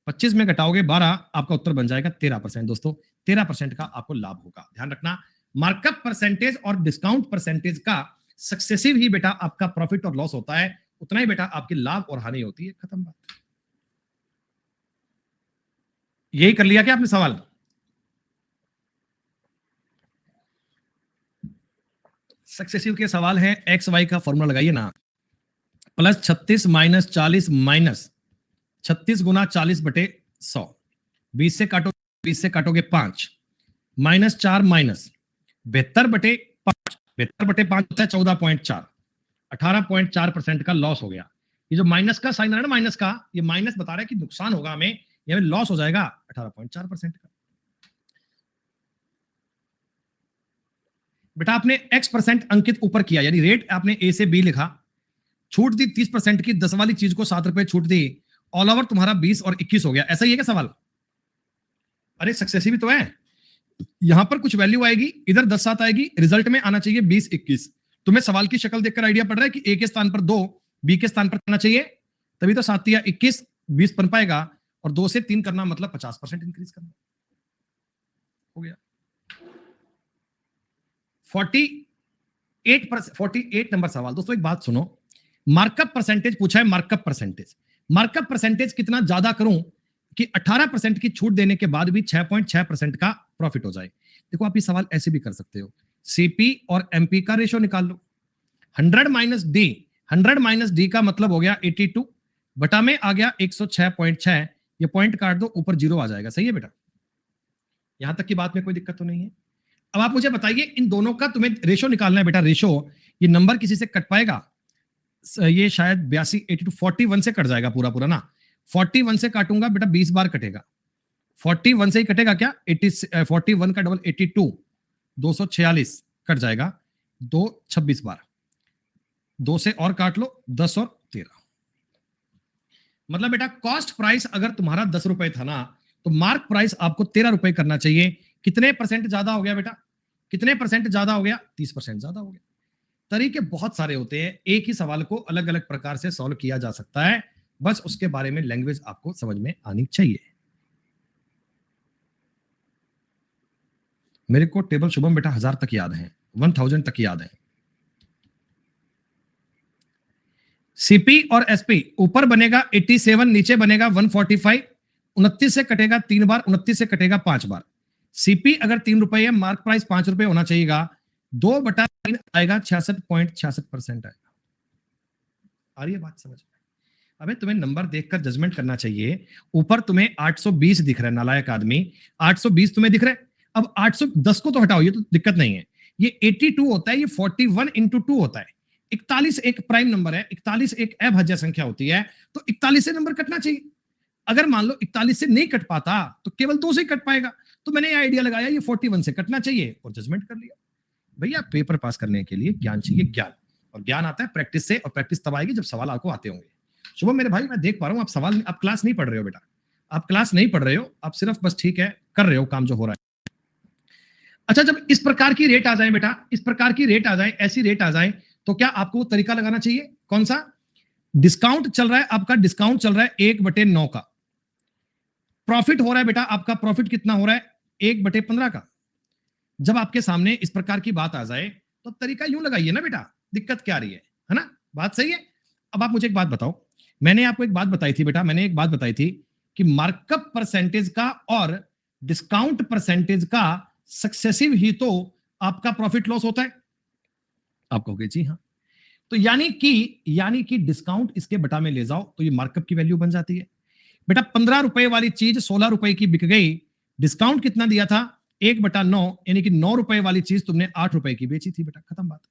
25 में घटाओगे 12, आपका उत्तर बन जाएगा 13%। दोस्तों 13% का आपको लाभ होगा। ध्यान रखना, मार्कअप परसेंटेज और डिस्काउंट परसेंटेज का सक्सेसिव ही बेटा आपका प्रॉफिट और लॉस होता है, उतना ही बेटा आपकी लाभ और हानि होती है। खत्म बात। यही कर लिया क्या आपने सवाल? सक्सेसिव के सवाल है, एक्स वाई का फॉर्मूला लगाइए ना। प्लस 36 माइनस 40 माइनस 36 गुना 40 बटे 100, 20 से काटो, 20 से काटोगे 5, माइनस 4 माइनस 72 बटे 5, 72 बटे 5 होता है 14.4, 18.4% का लॉस हो गया। ये जो माइनस का साइन है ना, माइनस का, ये माइनस बता रहा है कि नुकसान होगा हमें, ये लॉस हो जाएगा 18.4% का। बेटा आपने x% अंकित ऊपर किया, यानी रेट आपने ए से बी लिखा, छूट दी 30% की, 10 वाली चीज को 7 रुपए छूट दी, ऑल ओवर तुम्हारा 20 और 21 हो गया। ऐसा ही है क्या सवाल? अरे सक्सेसिव तो है, यहां पर कुछ वैल्यू आएगी, इधर 10 7 आएगी, रिजल्ट में आना चाहिए 20 21। तुम्हें सवाल की शक्ल देखकर आइडिया पड़ रहा है कि ए के स्थान पर 2, बी के स्थान पर आना चाहिए, तभी तो 7 या 21 20 बन पाएगा, और 2 से 3 करना मतलब 50% इंक्रीज करना। हो गया 48 नंबर सवाल। दोस्तों एक बात सुनो, मार्कअप परसेंटेज पूछा है, मार्कअप परसेंटेज। मार्कअप परसेंटेज कितना ज्यादा करूं कि 18% की छूट देने के बाद भी 6.6% का प्रॉफिट हो जाए? देखो आप ये सवाल ऐसे भी कर सकते हो, सीपी और एमपी का रेशो निकाल लो। 100 माइनस डी, 100 माइनस डी का मतलब हो गया 82, बटा में आ गया 106.6, ये पॉइंट काट दो, ऊपर जीरो आ जाएगा। सही है बेटा, यहां तक की बात में कोई दिक्कत तो नहीं है? अब आप मुझे बताइए, इन दोनों का तुम्हें रेशो निकालना है बेटा, रेशो। ये नंबर किसी से कट पाएगा? ये शायद 82 82 41 से कट जाएगा पूरा पूरा ना। 41 से काटूंगा बेटा 20 बार कटेगा, 41 से ही कटेगा क्या? 41 का डबल 82, 246 कट जाएगा, 2 26 बार, 2 से और काट लो, 10 और 13। मतलब बेटा कॉस्ट प्राइस अगर तुम्हारा 10 रुपए था ना, तो मार्क प्राइस आपको 13 रुपए करना चाहिए। कितने परसेंट ज्यादा हो गया बेटा? कितने परसेंट ज्यादा हो गया? 30% ज्यादा हो गया। तरीके बहुत सारे होते हैं, एक ही सवाल को अलग अलग प्रकार से सॉल्व किया जा सकता है, बस उसके बारे में लैंग्वेज आपको समझ में आनी चाहिए। मेरे को टेबल शुभम बेटा 1000 तक याद है, 1000 तक याद है। सीपी और एसपी ऊपर बनेगा 87, नीचे बनेगा 145। 29 से कटेगा 3 बार, 29 से कटेगा 5 बार। सीपी अगर 3 रुपए है, मार्क प्राइस 5 रुपए होना चाहिएगा। 2/3 आएगा, 66.66% आएगा। आ रही है बात समझ में? अबे तुम्हें नंबर देखकर जजमेंट करना चाहिए। ऊपर तुम्हें 820 दिख रहा है, नालायक आदमी। 820 तुम्हें दिख रहा है। अब 810 को तो हटाओ, ये तो दिक्कत नहीं है। ये 82 होता है, ये 41 इंटू 2 होता है। 41 एक प्राइम नंबर है, 41 एक अभाज्य संख्या होती है, तो 41 से नंबर कटना चाहिए। अगर मान लो 41 से नहीं कट पाता तो केवल 2 से कट पाएगा, तो मैंने ये आइडिया लगाया ये 41 से कटना चाहिए और जजमेंट कर लिया। भैया पेपर पास करने के लिए ज्ञान चाहिए, ज्ञान। और ज्ञान आता है प्रैक्टिस से, और प्रैक्टिस तब आएगी जब सवाल आपको आते होंगे। शुभम मेरे भाई, मैं देख पा रहा हूं आप सवाल, आप क्लास नहीं पढ़ रहे हो बेटा, आप क्लास नहीं पढ़ रहे हो, आप सिर्फ बस ठीक है कर रहे हो काम जो हो रहा है। अच्छा, जब इस प्रकार की रेट आ जाए बेटा, इस प्रकार की रेट आ जाए, ऐसी रेट आ जाए, तो क्या आपको वो तरीका लगाना चाहिए? कौन सा? डिस्काउंट चल रहा है आपका, डिस्काउंट चल रहा है 1/9 का। प्रॉफिट हो रहा है बेटा आपका, प्रॉफिट कितना हो रहा है? 1/15 का। जब आपके सामने इस प्रकार की बात आ जाए तो तरीका यूं लगाइए ना बेटा, दिक्कत क्या आ रही है ना? बात सही है। अब आप मुझे एक बात बताओ, मैंने आपको एक बात बताई थी बेटा, मैंने एक बात बताई थी कि मार्कअप परसेंटेज का और डिस्काउंट परसेंटेज का सक्सेसिव ही तो आपका प्रॉफिट लॉस होता है। आप कहोगे जी हाँ, तो यानी कि डिस्काउंट इसके बटा में ले जाओ तो ये मार्कअप की वैल्यू बन जाती है। बेटा 15 रुपए वाली चीज 16 रुपए की बिक गई, डिस्काउंट कितना दिया था? 1/9, यानी कि 9 रुपए वाली चीज तुमने 8 रुपए की बेची थी बेटा, खत्म बात।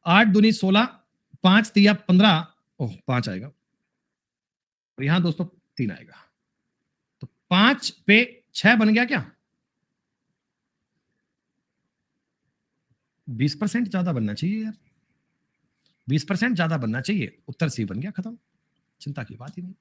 8 दूनी 16, 5 तिया 15, ओह 5 आएगा, और यहां दोस्तों 3 आएगा, तो 5 पे 6 बन गया क्या? 20% ज्यादा बनना चाहिए यार, 20% ज्यादा बनना चाहिए। उत्तर सी बन गया, खत्म, चिंता की बात ही नहीं।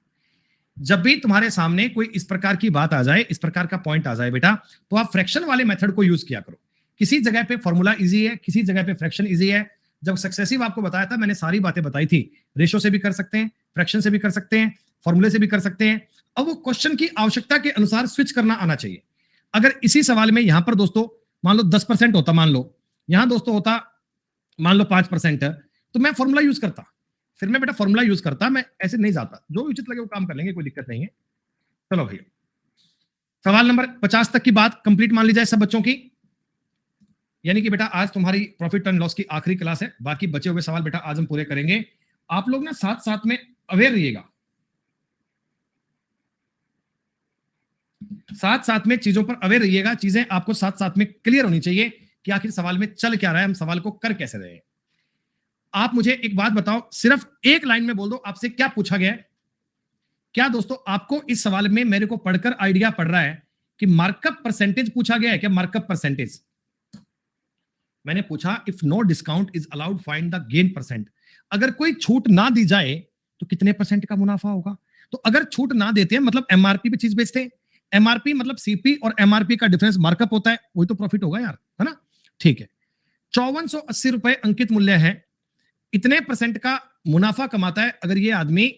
जब भी तुम्हारे सामने कोई इस प्रकार की बात आ जाए, इस प्रकार का पॉइंट आ जाए बेटा, तो आप फ्रैक्शन वाले मेथड को यूज किया करो। किसी जगह पे फॉर्मूला इजी है, किसी जगह पे फ्रैक्शन इजी है। जब सक्सेसिव आपको बताया था, मैंने सारी बातें बताई थी, रेशो से भी कर सकते हैं, फ्रैक्शन से भी कर सकते हैं, फॉर्मूले से भी कर सकते हैं। अब वो क्वेश्चन की आवश्यकता के अनुसार स्विच करना आना चाहिए। अगर इसी सवाल में यहां पर दोस्तों मान लो 10% होता, मान लो यहां दोस्तों होता मान लो 5%, तो मैं फॉर्मूला यूज करता, फिर मैं बेटा फॉर्मूला यूज करता, मैं ऐसे नहीं जाता। जो उचित लगे वो काम कर लेंगे, कोई दिक्कत नहीं है। चलो भैया, सवाल नंबर 50 तक की बात कंप्लीट मान ली जाए सब बच्चों की। यानी कि बेटा आज तुम्हारी प्रॉफिट एंड लॉस की आखिरी क्लास है, बाकी बचे हुए सवाल बेटा आज हम पूरे करेंगे। आप लोग ना साथ साथ में अवेयर रहिएगा, साथ साथ में चीजों पर अवेयर रहिएगा। चीजें आपको साथ साथ में क्लियर होनी चाहिए कि आखिर सवाल में चल क्या रहा है, हम सवाल को कर कैसे रहे हैं। आप मुझे एक बात बताओ, सिर्फ एक लाइन में बोल दो आपसे क्या पूछा गया है। क्या दोस्तों आपको इस सवाल में मेरे को पढ़कर आइडिया पड़ रहा है कि मार्कअप परसेंटेज पूछा गया है क्या? मार्कअप परसेंटेज मैंने पूछा, if no discount is allowed find the gain percent. अगर कोई छूट ना दी जाए तो कितने परसेंट का मुनाफा होगा? तो अगर छूट ना देते हैं मतलब एमआरपी पे चीज बेचते हैं, एमआरपी मतलब सीपी और एमआरपी का डिफरेंस मार्कअप होता है, वही तो प्रॉफिट होगा यार, है ना? ठीक है, 5480 रुपए अंकित मूल्य है, इतने परसेंट का मुनाफा कमाता है अगर ये आदमी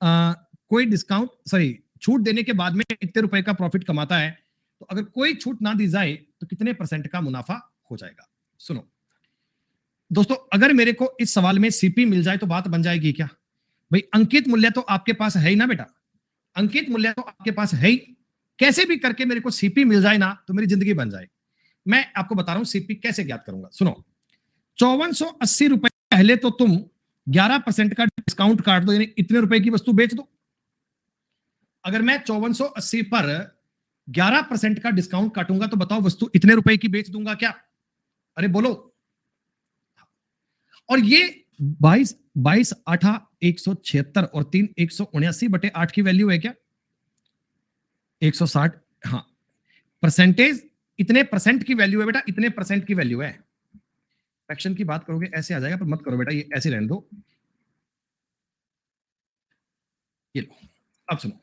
कोई डिस्काउंट सॉरी छूट देने के बाद में इतने रुपए का प्रॉफिट कमाता है, तो अगर कोई छूट ना दी जाए तो कितने परसेंट का मुनाफा हो जाएगा? सुनो दोस्तों, अगर मेरे को इस सवाल में सीपी मिल जाए तो बात बन जाएगी क्या? भाई अंकित मूल्य तो आपके पास है ही ना बेटा, अंकित मूल्य तो आपके पास है ही। कैसे भी करके मेरे को सीपी मिल जाए ना तो मेरी जिंदगी बन जाए। मैं आपको बता रहा हूं सीपी कैसे ज्ञात करूंगा, सुनो। 5480 रुपए पहले तो तुम 11% का डिस्काउंट काट दो, यानी इतने रुपए की वस्तु बेच दो। अगर मैं 5480 पर 11% का डिस्काउंट काटूंगा तो बताओ वस्तु इतने रुपए की बेच दूंगा क्या? अरे बोलो। और ये 22 8 176 और 3 179/8 की वैल्यू है क्या? 160, हाँ। परसेंटेज इतने परसेंट की वैल्यू है बेटा, इतने परसेंट की वैल्यू है। फ्रैक्शन की बात करोगे ऐसे आ जाएगा, पर मत करो बेटा, ये ऐसे रहने दो। ये लो, अब सुनो,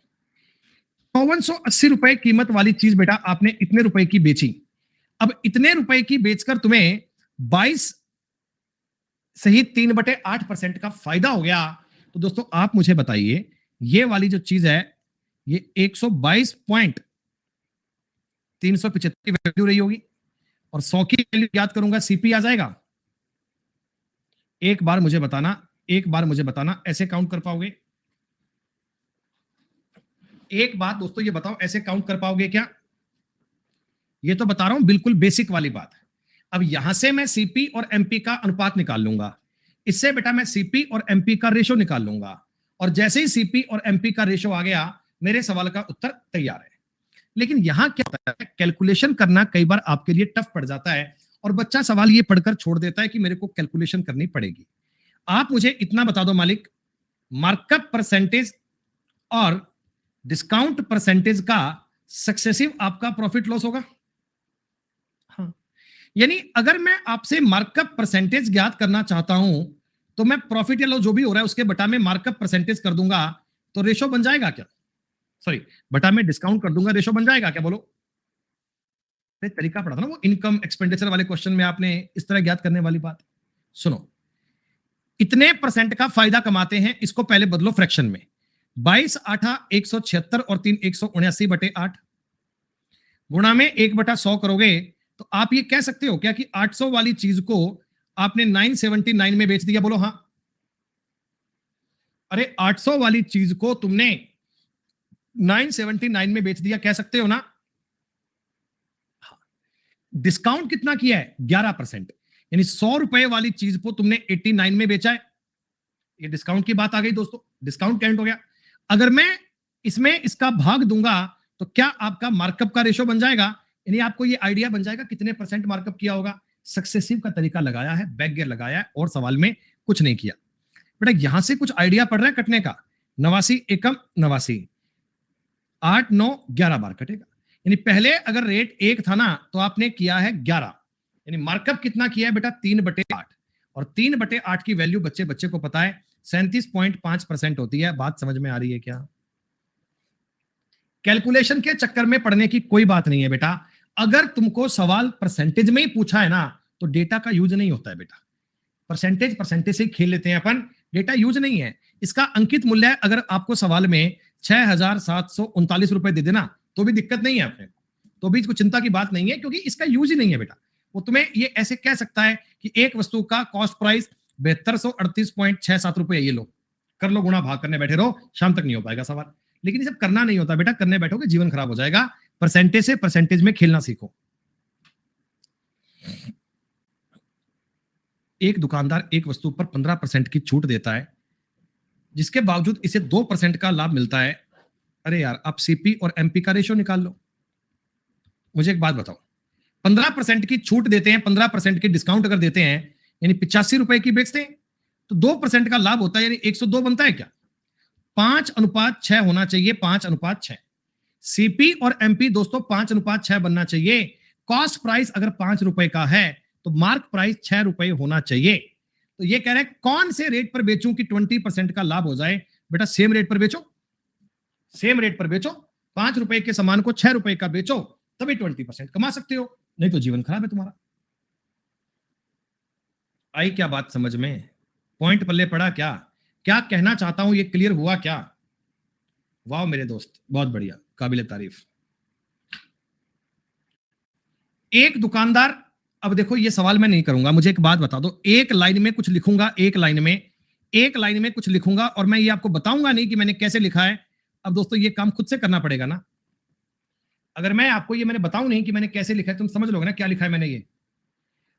5480 रुपए कीमत वाली चीज बेटा आपने इतने रुपए की बेची। अब इतने रुपए की बेचकर तुम्हें 22 सही 3/8% का फायदा हो गया। तो दोस्तों आप मुझे बताइए, ये वाली जो चीज है ये 122.375 वैल्यू रही होगी, और 100 की वैल्यू याद करूंगा सीपी आ जाएगा। एक बार मुझे बताना ऐसे काउंट कर पाओगे? एक बात दोस्तों ये बताओ, ऐसे काउंट कर पाओगे क्या? ये तो बता रहा हूं बिल्कुल बेसिक वाली बात है। अब यहां से मैं सीपी और एमपी का अनुपात निकाल लूंगा, इससे बेटा मैं सीपी और एमपी का रेशो निकाल लूंगा, और जैसे ही सीपी और एमपी का रेशो आ गया मेरे सवाल का उत्तर तैयार है। लेकिन यहां क्या होता है, कैलकुलेशन करना कई बार आपके लिए टफ पड़ जाता है, और बच्चा सवाल ये पढ़कर छोड़ देता है कि मेरे को कैलकुलेशन करनी पड़ेगी। आप मुझे इतना बता दो मालिक, मार्कअप परसेंटेज और डिस्काउंट परसेंटेज का सक्सेसिव आपका प्रॉफिट लॉस होगा। हाँ, यानी अगर मैं आपसे मार्कअप परसेंटेज ज्ञात करना चाहता हूं तो मैं प्रॉफिट या लॉस जो भी हो रहा है उसके बटा में मार्कअप परसेंटेज कर दूंगा, तो रेशो बन जाएगा क्या? सॉरी, बटा में डिस्काउंट कर दूंगा, रेशो बन जाएगा क्या? बोलो। तरीका पढ़ा था ना वो इनकम एक्सपेंडिचर वाले क्वेश्चन में, आपने इस तरह ज्ञात करने वाली बात। सुनो, इतने परसेंट का फायदा कमाते हैं, इसको पहले बदलो फ्रैक्शन में। 22 8 176 और 3 179/8 गुणा में 1/100 करोगे तो आप ये कह सकते हो क्या कि 800 वाली चीज को आपने 979 में बेच दिया? बोलो हाँ। अरे 800 वाली चीज को तुमने 979 में बेच दिया, कह सकते हो ना? डिस्काउंट कितना किया है? 11%, यानी 100 रुपए वाली चीज को तुमने 89 में बेचा है। ये डिस्काउंट की बात आ गई दोस्तों, डिस्काउंट काउंट हो गया। अगर मैं इसमें इसका भाग दूंगा तो क्या आपका मार्कअप का रेशो बन जाएगा? यानी आपको ये आइडिया बन जाएगा कितने परसेंट मार्कअप किया होगा। सक्सेसिव का तरीका लगाया है, बैक गियर लगाया है, और सवाल में कुछ नहीं किया। बेटा यहां से कुछ आइडिया पड़ रहा है कटने का। 89 एकम 89, 8 9 11 बार कटेगा। यानी पहले अगर रेट 1 था ना तो आपने किया है 11, यानी मार्कअप कितना किया है बेटा? 3/8, और 3/8 की वैल्यू बच्चे बच्चे को पता है 37.5% होती है। बात समझ में आ रही है क्या? कैलकुलेशन के चक्कर में पड़ने की कोई बात नहीं है बेटा। अगर तुमको सवाल परसेंटेज में ही पूछा है ना तो डेटा का यूज नहीं होता है बेटा। परसेंटेज से खेल लेते हैं अपन, डेटा यूज नहीं है। इसका अंकित मूल्य अगर आपको सवाल में 6,739 रुपए दे देना तो भी दिक्कत नहीं है अपने, तो भी कोई चिंता की बात नहीं है, क्योंकि इसका यूज ही नहीं है बेटा। वो तुम्हें ये ऐसे कह सकता है कि एक वस्तु का कॉस्ट प्राइस 7238.67 रुपए, ये लो, कर लो गुणा भाग, करने बैठे रहो, शाम तक नहीं हो पाएगा सवाल। लेकिन ये सब करना नहीं होता बेटा, करने बैठोगे जीवन खराब हो जाएगा। परसेंटेज से परसेंटेज में खेलना सीखो। एक दुकानदार एक वस्तु पर 15% की छूट देता है, जिसके बावजूद इसे 2% का लाभ मिलता है। अरे यार, आप सीपी और एमपी का रेशो निकाल लो। मुझे एक बात बताओ, 15% की छूट देते हैं, 15% की डिस्काउंट अगर देते हैं, यानी 85 रुपए की बेचते हैं, तो 2% का लाभ होता है, यानी 102 बनता है क्या? 5:6 होना चाहिए, 5:6। सीपी और एमपी दोस्तों 5:6 बनना चाहिए। कॉस्ट प्राइस अगर 5 रुपए का है तो मार्क प्राइस 6 रुपए होना चाहिए। तो ये कह रहे हैं कौन से रेट पर बेचूं कि 20% का लाभ हो जाए? बेटा सेम रेट पर बेचो, सेम रेट पर बेचो। 5 रुपए के सामान को 6 रुपए का बेचो, तभी 20% कमा सकते हो, नहीं तो जीवन खराब है तुम्हारा। आई क्या बात समझ में? पॉइंट पल्ले पड़ा क्या? क्या कहना चाहता हूं ये क्लियर हुआ क्या? वाह मेरे दोस्त, बहुत बढ़िया, काबिल तारीफ। एक दुकानदार, अब देखो ये सवाल मैं नहीं करूंगा, मुझे एक बात बता दो। एक लाइन में कुछ लिखूंगा, एक लाइन में कुछ लिखूंगा, और मैं ये आपको बताऊंगा नहीं कि मैंने कैसे लिखा है। अब दोस्तों ये काम खुद से करना पड़ेगा ना। अगर मैं आपको ये मैंने बताऊं नहीं कि मैंने कैसे लिखा है, तुम समझ लोगे ना क्या लिखा है मैंने। ये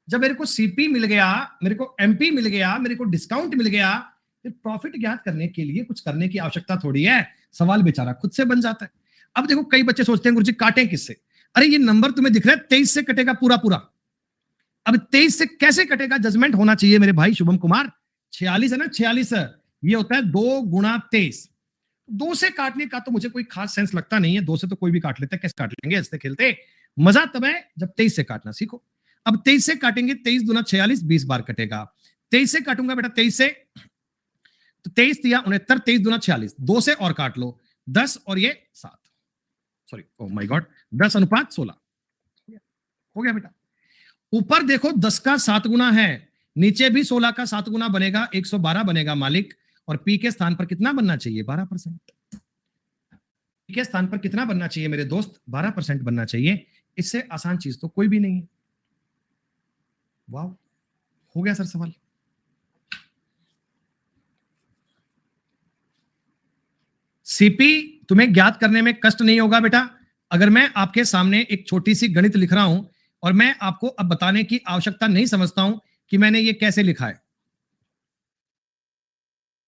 जब मेरे को सीपी मिल गया, मेरे को एमपी मिल गया, मेरे को डिस्काउंट मिल गया, फिर प्रॉफिट ज्ञात करने के लिए कुछ करने की आवश्यकता थोड़ी है, सवाल बेचारा खुद से बन जाता है। अब देखो कई बच्चे सोचते हैं गुरुजी काटें किससे? अरे ये नंबर तुम्हें दिख रहा है 23 से कटेगा पूरा पूरा। अब 23 से कैसे कटेगा? जजमेंट होना चाहिए मेरे भाई शुभम कुमार। 46 है ना, 46 ये होता है 2 गुणा 23। 2 से काटने का तो मुझे कोई खास सेंस लगता नहीं है, 2 से तो कोई भी काट लेता है, कैसे काट लेंगे ऐसे खेलते। मजा तब है जब 23 से काटना सीखो। अब 23 से काटेंगे, 23 दूना 46, 20 बार कटेगा। 23 से काटूंगा बेटा, 23 से, तो 23 दिया 69, 23 दूना 46, 2 से और काट लो 10 और ये 7, सॉरी, ओह माय गॉड, 10:16 हो गया बेटा। ऊपर देखो 10 का 7 गुना है, नीचे भी 16 का 7 गुना बनेगा, 112 बनेगा मालिक। और पी के स्थान पर कितना बनना चाहिए? 12%। पी के स्थान पर कितना बनना चाहिए मेरे दोस्त? 12% बनना चाहिए। इससे आसान चीज तो कोई भी नहीं है। वाह, हो गया सर सवाल। सीपी तुम्हें ज्ञात करने में कष्ट नहीं होगा बेटा। अगर मैं आपके सामने एक छोटी सी गणित लिख रहा हूं और मैं आपको अब बताने की आवश्यकता नहीं समझता हूं कि मैंने ये कैसे लिखा है,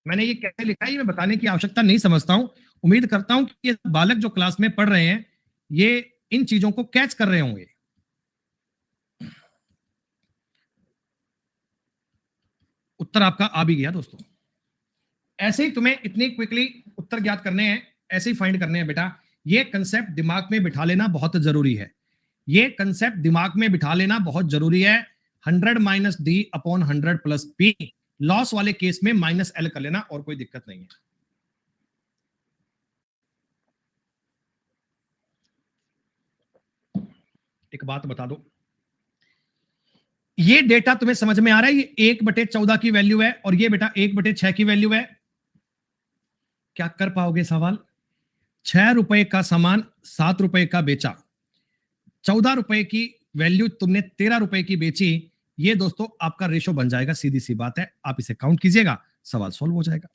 मैंने ये कैसे लिखा है, ये मैं बताने की आवश्यकता नहीं समझता हूं। उम्मीद करता हूं कि ये बालक जो क्लास में पढ़ रहे हैं ये इन चीजों को कैच कर रहे होंगे। उत्तर आपका आ भी गया दोस्तों। ऐसे ही तुम्हें इतनी क्विकली उत्तर ज्ञात करने हैं, ऐसे ही फाइंड करने हैं बेटा। ये कंसेप्ट दिमाग में बिठा लेना बहुत जरूरी है। ये कंसेप्ट दिमाग में बिठा लेना बहुत जरूरी है। 100 minus D upon 100 plus P, loss वाले केस में माइनस एल कर लेना और कोई दिक्कत नहीं है। एक बात बता दो, ये डेटा तुम्हें समझ में आ रहा है? ये 1/14 की वैल्यू है और ये बेटा 1/6 की वैल्यू है। क्या कर पाओगे सवाल? 6 रुपए का सामान 7 रुपए का बेचा, 14 रुपए की वैल्यू तुमने 13 रुपए की बेची। ये दोस्तों आपका रेशो बन जाएगा, सीधी सी बात है। आप इसे काउंट कीजिएगा, सवाल सॉल्व हो जाएगा।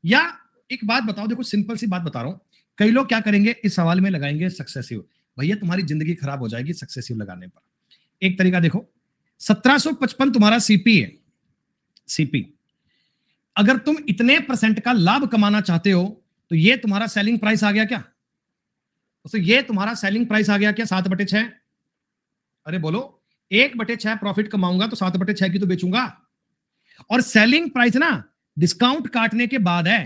या एक बात बताओ, देखो सिंपल सी बात बता रहा हूं। कई लोग क्या करेंगे, इस सवाल में लगाएंगे सक्सेसिव। भैया तुम्हारी जिंदगी खराब हो जाएगी सक्सेसिव लगाने पर। एक तरीका देखो, 1755 तुम्हारा सीपी है। सीपी, अगर तुम इतने परसेंट का लाभ कमाना चाहते हो तो ये तुम्हारा सेलिंग प्राइस आ गया क्या? तो ये तुम्हारा सेलिंग प्राइस आ गया क्या? 7/6। अरे बोलो, 1/6 प्रॉफिट कमाऊंगा तो 7/6 की तो बेचूंगा। और सेलिंग प्राइस ना डिस्काउंट काटने के बाद है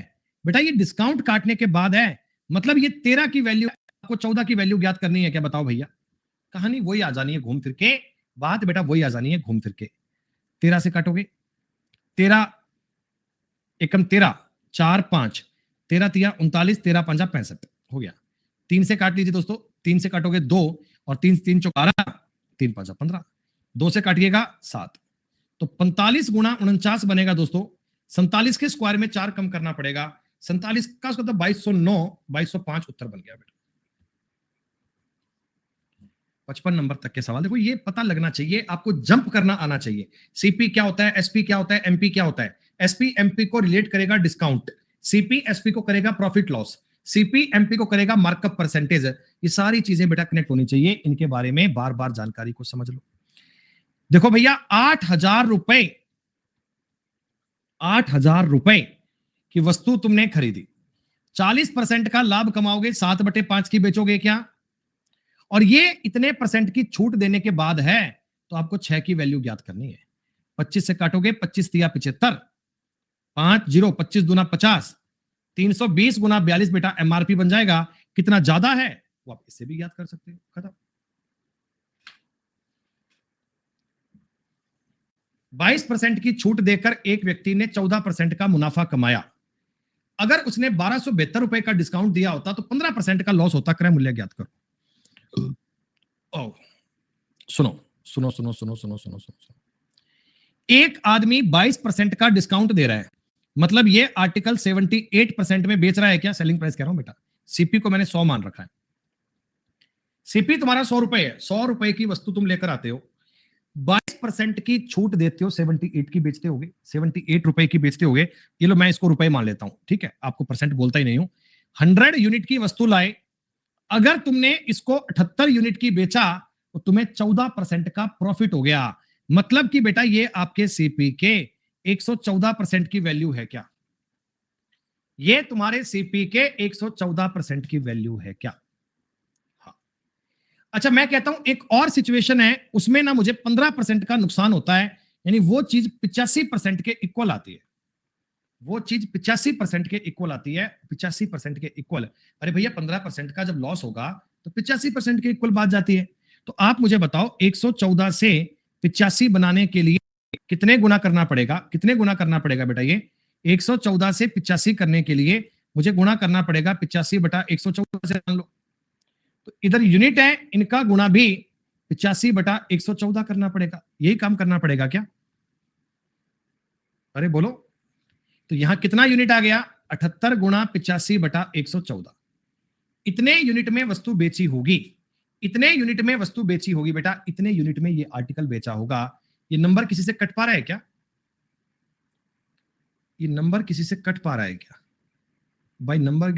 बेटा, ये डिस्काउंट काटने के बाद है। मतलब ये 13 की वैल्यू, आपको 14 की वैल्यू ज्ञात करनी है क्या? बताओ भैया। कहानी वही आ जानी है घूम फिर के, बात बेटा वही आ जानी है घूम फिर के। 13 से काटोगे, 13 एकम 13, 4 5, 13 तिया 39, 13 पंजा 65 हो गया। 3 से काट लीजिए दोस्तों, 3 से काटोगे 2 और 3 3 चौक 12, 3 पंजा 15, 2 से काटिएगा 7, तो 45 गुणा 49 बनेगा दोस्तों। 47 के स्क्वायर में 4 कम करना पड़ेगा, 47 का मतलब 2209, 2205 उत्तर बन गया बेटा। 55 नंबर तक के सवाल। देखो ये पता लगना चाहिए आपको, जंप करना आना चाहिए। सीपी क्या होता है, एसपी क्या होता है, एमपी क्या होता है। एसपी एमपी को रिलेट करेगा डिस्काउंट, सीपी एसपी को करेगा प्रॉफिट लॉस, सीपी एमपी को करेगा मार्कअप परसेंटेज। ये सारी चीजें बेटा कनेक्ट होनी चाहिए, इनके बारे में बार बार जानकारी को समझ लो। देखो भैया 8,000 रुपए, 8,000 रुपए की वस्तु तुमने खरीदी, 40% का लाभ कमाओगे, 7/5 की बेचोगे क्या? और ये इतने परसेंट की छूट देने के बाद है, तो आपको 6 की वैल्यू ज्ञात करनी है। 25 से काटोगे, 25 तिया 75, 5 0, 25 दूना 50, 320 गुना 42 बेटा एमआरपी बन जाएगा। कितना ज्यादा है वो आप इससे भी ज्ञात कर सकते हो। खत्म। 22% की छूट देकर एक व्यक्ति ने 14% का मुनाफा कमाया। अगर उसने 1272 रुपए का डिस्काउंट दिया होता तो 15% का लॉस होता। क्रय मूल्य ज्ञात करो। ओ, सुनो सुनो सुनो सुनो सुनो सुनो सुनो, एक आदमी 22% का डिस्काउंट दे रहा है, मतलब ये आर्टिकल 78% में बेच रहा है क्या? सेलिंग प्राइस कह रहा हूं बेटा। सीपी को मैंने 100 मान रखा है। सीपी तुम्हारा 100 रुपए है, 100 रुपए की वस्तु तुम लेकर आते हो, 22% की छूट देते हो, 78 की बेचते होगे, 78 रुपए की बेचते होगे। ये लो मैं इसको रुपए मान लेता हूं, ठीक है, आपको परसेंट बोलता ही नहीं हूं। 100 यूनिट की वस्तु लाए, अगर तुमने इसको 78 यूनिट की बेचा तो तुम्हें 14% का प्रॉफिट हो गया। मतलब कि बेटा ये आपके सीपी के 114% की वैल्यू है क्या? ये तुम्हारे सीपी के 114% की वैल्यू है क्या? हाँ। अच्छा मैं कहता हूं एक और सिचुएशन है, उसमें ना मुझे 15% का नुकसान होता है, यानी वो चीज 85% के इक्वल आती है। वो चीज 85% के इक्वल आती है, 85% के इक्वल। अरे भैया 15% का जब लॉस होगा तो 85% के इक्वल बात जाती है। तो आप मुझे बताओ 114 से 85 बनाने के लिए कितने गुना करना पड़ेगा? कितने गुना करना पड़ेगा बेटा? ये 114 से 85 करने के लिए मुझे गुणा करना पड़ेगा 85 बटा 114 से। मान लो तो इधर यूनिट है, इनका गुणा भी 85/114 करना पड़ेगा। यही काम करना पड़ेगा क्या? अरे बोलो। तो यहां कितना यूनिट आ गया? 78 गुणा 85/114। इतने यूनिट में वस्तु बेची होगी, इतने यूनिट में वस्तु बेची होगी बेटा, इतने यूनिट में ये आर्टिकल बेचा होगा। ये नंबर किसी से कट पा रहा है क्या? ये नंबर किसी से कट पा रहा है क्या? By number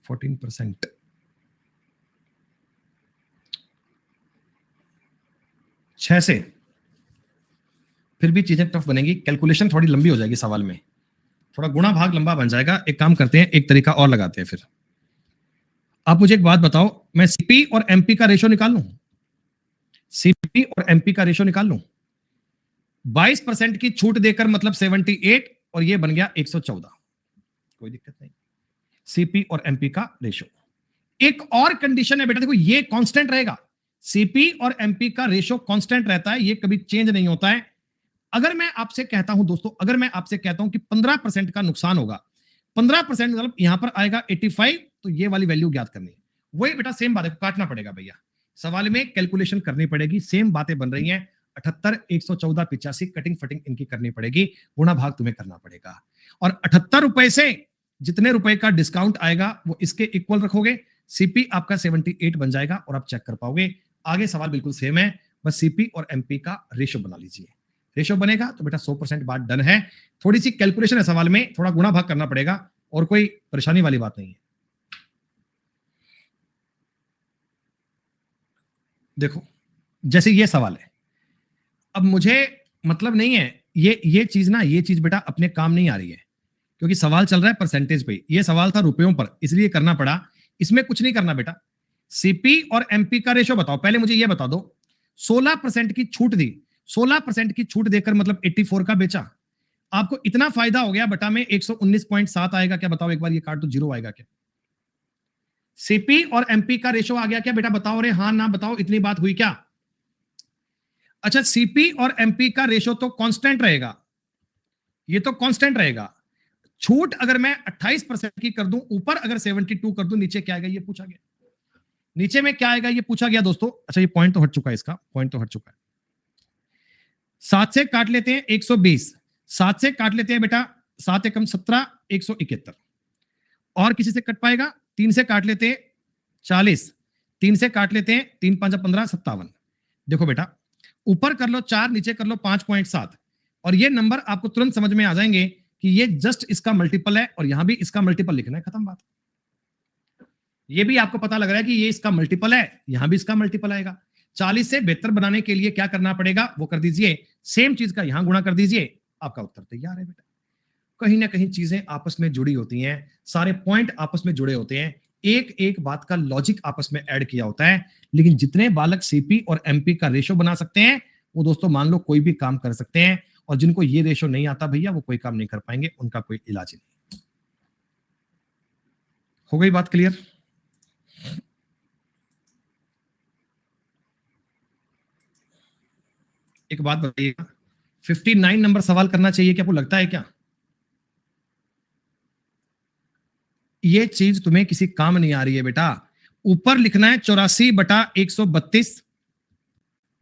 14%। 6 से फिर भी चीजें टफ बनेगी, कैलकुलेशन थोड़ी लंबी हो जाएगी सवाल में, थोड़ा गुणा भाग लंबा बन जाएगा। एक काम करते हैं, एक तरीका और लगाते हैं। फिर आप मुझे एक बात बताओ, मैं सीपी और एमपी का रेशो निकाल लूं? सीपी और एमपी का रेशो निकाल लूं? 22% की छूट देकर मतलब 78, और ये बन गया 114। कोई दिक्कत नहीं। सीपी और एमपी का रेशो। एक और कंडीशन है बेटा, देखो ये कांस्टेंट रहेगा। सीपी और एमपी का रेशो कांस्टेंट रहता है, ये कभी चेंज नहीं होता है। अगर मैं आपसे कहता हूं दोस्तों, अगर मैं आपसे कहता हूं कि 15% का नुकसान होगा, 15% मतलब यहां पर आएगा 85, तो ये वाली वैल्यू ज्ञात करनी है। वही बेटा सेम बात है, काटना पड़ेगा भैया, सवाल में कैलकुलेशन करनी पड़ेगी। सेम बातें बन रही हैं, 78, 114, 85, कटिंग फटिंग इनकी करनी पड़ेगी, गुणा भाग तुम्हें करना पड़ेगा। और 78 रुपए से जितने रुपए का डिस्काउंट आएगा वो इसके इक्वल रखोगे, सीपी आपका 78 बन जाएगा और आप चेक कर पाओगे। आगे सवाल बिल्कुल सेम है, बस सीपी और एमपी का रेशो बना लीजिए। रेशो बनेगा तो बेटा 100% बात डन है। थोड़ी सी कैलकुलेशन है सवाल में, थोड़ा गुणा भाग करना पड़ेगा, और कोई परेशानी वाली बात नहीं है। देखो जैसे ये सवाल है, अब मुझे मतलब नहीं है ये चीज ना, ये चीज बेटा अपने काम नहीं आ रही है, क्योंकि सवाल चल रहा है परसेंटेज पे। ये सवाल था रुपयों पर, इसलिए करना पड़ा। इसमें कुछ नहीं करना बेटा। सीपी और एमपी का रेशो बताओ। पहले मुझे ये बता दो, 16% की छूट दी, 16% की छूट देकर मतलब 84 का बेचा, आपको इतना फायदा हो गया, बटा में 119.7 आएगा क्या? बताओ एक बार, ये काट तो जीरो आएगा क्या? सीपी और एमपी का रेशो आ गया क्या बेटा? बताओ रे, हाँ ना बताओ, इतनी बात हुई क्या? अच्छा, सीपी और एमपी का रेशो तो कांस्टेंट रहेगा, ये तो कांस्टेंट रहेगा। छूट अगर मैं 28% की कर दूं, ऊपर अगर 72 कर दूं, नीचे क्या आएगा ये पूछा गया। नीचे में क्या आएगा ये पूछा गया दोस्तों। अच्छा ये पॉइंट तो हट चुका है, इसका पॉइंट तो हट चुका है। 7 से काट लेते हैं 120, 7 से काट लेते हैं बेटा 7 एकम 17, 171। और किसी से कट पाएगा? 3 से काट लेते हैं 40, 3 से काट लेते हैं 3 5 15, 57। देखो बेटा, ऊपर कर लो 4, नीचे कर लो 5.7, और ये नंबर आपको तुरंत समझ में आ जाएंगे कि ये जस्ट इसका मल्टीपल है, और यहां भी इसका मल्टीपल लिखना है, खत्म बात। ये भी आपको पता लग रहा है कि ये इसका मल्टीपल है, यहां भी इसका मल्टीपल आएगा। 40 से 72 बनाने के लिए क्या करना पड़ेगा वो कर दीजिए, सेम चीज का यहां गुणा कर दीजिए, आपका उत्तर तैयार है बेटा। कहीं ना कहीं चीजें आपस में जुड़ी होती हैं, सारे पॉइंट आपस में जुड़े होते हैं, एक एक बात का लॉजिक आपस में ऐड किया होता है। लेकिन जितने बालक सीपी और एमपी का रेशो बना सकते हैं, वो दोस्तों मान लो कोई भी काम कर सकते हैं, और जिनको ये रेशो नहीं आता भैया, वो कोई काम नहीं कर पाएंगे, उनका कोई इलाज नहीं। हो गई बात क्लियर? एक बात बताइएगा, 59 नंबर सवाल करना चाहिए क्या? आपको लगता है क्या ये चीज तुम्हें किसी काम नहीं आ रही है बेटा? ऊपर लिखना है 84/132,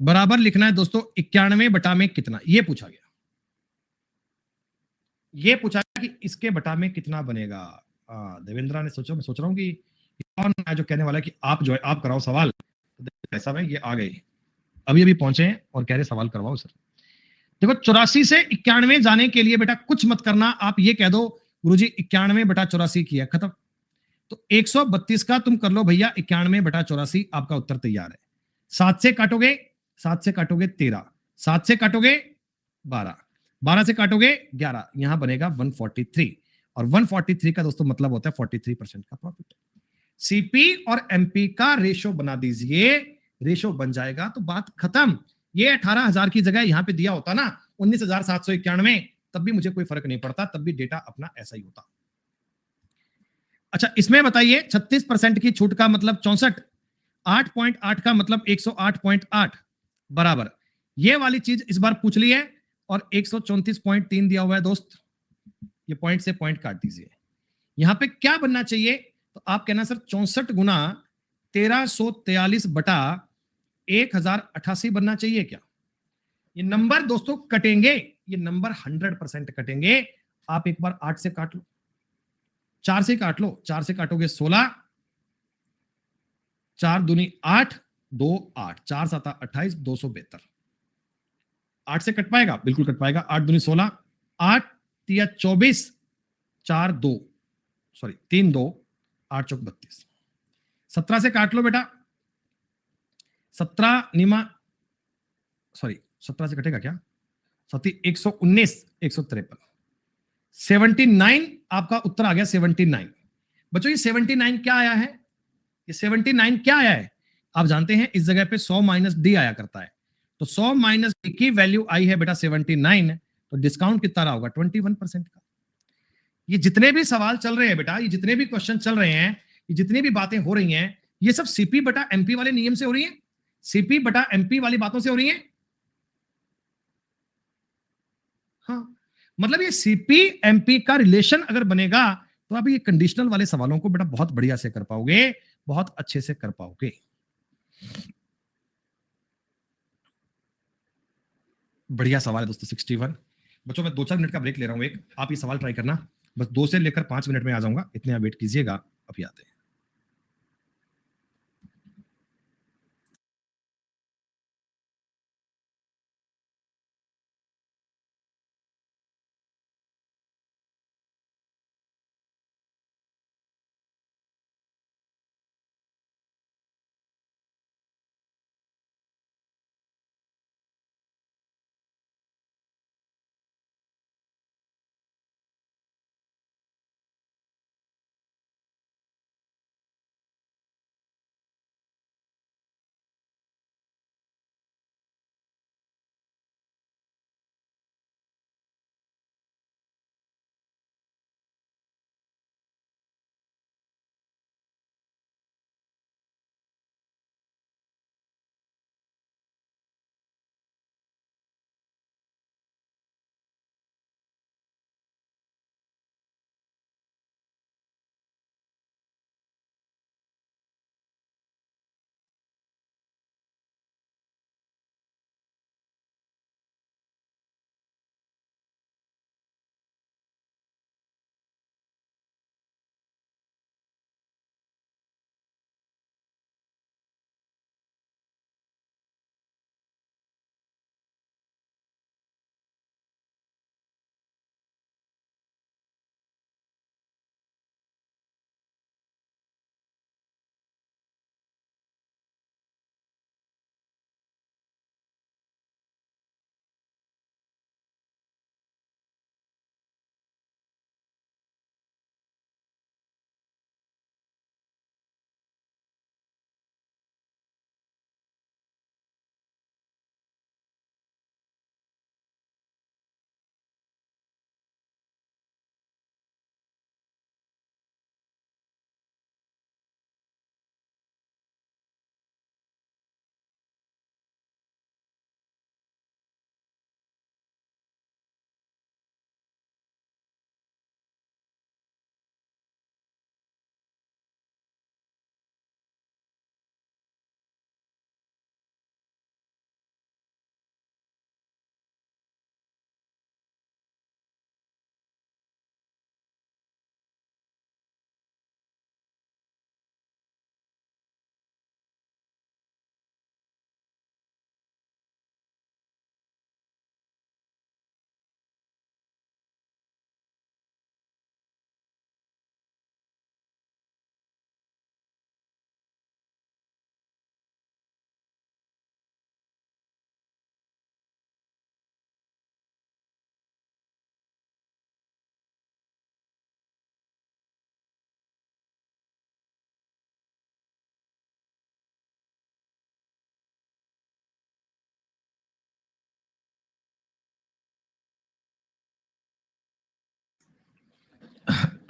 बराबर लिखना है दोस्तों 91 बटा में कितना, ये पूछा गया। ये पूछा कि इसके बटा में कितना बनेगा। देवेंद्र ने सोचा, मैं सोच रहा हूँ कि कौन है जो कहने वाला है कि आप जो है आप कराओ सवाल। तो ऐसा है, ये आ गए, अभी अभी पहुंचे हैं और कह रहे सवाल करवाओ सर। देखो 84 से 91 जाने के लिए बेटा कुछ मत करना, आप ये कह दो गुरुजी 91/84 किया, खत्म। तो 132 का तुम कर लो भैया 91/84, आपका उत्तर तैयार है। 7 से काटोगे, 7 से काटोगे 13, 7 से काटोगे 12, 12 से काटोगे 11, यहां बनेगा 143, और 143 का दोस्तों मतलब होता है 43% का प्रॉफिट। सीपी और एमपी का रेशो बना दीजिए, रेशो बन जाएगा तो बात खत्म। ये 18,000 की जगह यहां पे दिया होता ना 19,791, तब भी मुझे कोई फर्क नहीं पड़ता, तब भी डेटा अपना ऐसा ही होता। अच्छा इसमें बताइए 36% की छूट का मतलब 64, 8.8 का मतलब 108.8 बराबर, ये वाली चीज इस बार पूछ ली है, और 134.3 दिया हुआ है दोस्त, ये पॉइंट से पॉइंट काट दीजिए। यहां पे क्या बनना चाहिए? तो आप कहना सर 64 गुना 1343 बटा 1088 बनना चाहिए क्या? ये नंबर दोस्तों कटेंगे, ये नंबर 100% कटेंगे। आप एक बार 8 से काट लो, 4 से काट लो, 4 से काटोगे 16, 4 दूनी 8, 2 8, 4 7 28, 272। 8 से कट पाएगा? बिल्कुल कट पाएगा। 8 दूनी 16, 8 तिया 24, 4 2 सॉरी 3 2, 8 चौक 32। 17 से काट लो बेटा, 17 निमा सॉरी 17 से कटेगा क्या? 119, 153, 79 आपका उत्तर आ गया 79। बच्चों ये 79 क्या आया है? ये 79 क्या आया है? आप जानते हैं इस जगह पे 100 माइनस डी आया करता है, तो 100 माइनस डी की वैल्यू आई है बेटा 79, तो डिस्काउंट कितना रहा होगा? 21% का। ये जितने भी सवाल चल रहे हैं बेटा, ये जितने भी क्वेश्चन चल रहे हैं, ये जितनी भी बातें हो रही हैं, ये सब सीपी बटा एमपी वाले नियम से हो रही है, सीपी बटा एमपी वाली बातों से हो रही है। हाँ, मतलब ये सीपी एमपी का रिलेशन अगर बनेगा तो आप ये कंडीशनल वाले सवालों को बेटा बहुत बढ़िया से कर पाओगे, बहुत अच्छे से कर पाओगे। बढ़िया सवाल है दोस्तों 61। बच्चों मैं 2-4 मिनट का ब्रेक ले रहा हूं, एक आप ये सवाल ट्राई करना, बस 2 से लेकर 5 मिनट में आ जाऊंगा, इतने आप वेट कीजिएगा, अभी आते हैं।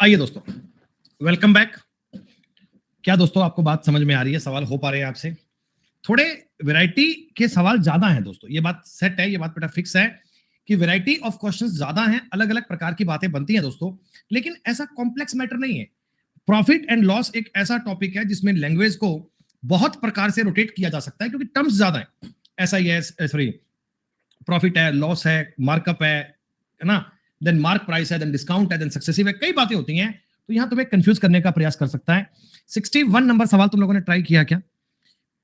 आइए दोस्तों, वेलकम बैक। क्या दोस्तों आपको बात समझ में आ रही है? सवाल हो पा रहे हैं आपसे? थोड़े वैरायटी के सवाल ज्यादा हैं दोस्तों, ये बात सेट है, ये बात बेटा फिक्स है कि वैरायटी ऑफ क्वेश्चंस ज्यादा हैं, अलग अलग प्रकार की बातें बनती हैं दोस्तों, लेकिन ऐसा कॉम्प्लेक्स मैटर नहीं है। प्रॉफिट एंड लॉस एक ऐसा टॉपिक है जिसमें लैंग्वेज को बहुत प्रकार से रोटेट किया जा सकता है क्योंकि टर्म्स ज्यादा है। SIS, सॉरी, प्रॉफिट है, लॉस है, मार्कअप है ना, देन मार्क प्राइस है, देन डिस्काउंट है, देन सक्सेसिव है, कई बातें होती हैं। तो यहां तुम्हें कंफ्यूज करने का प्रयास कर सकता है। 61 नंबर सवाल तुम लोगों ने ट्राई किया क्या?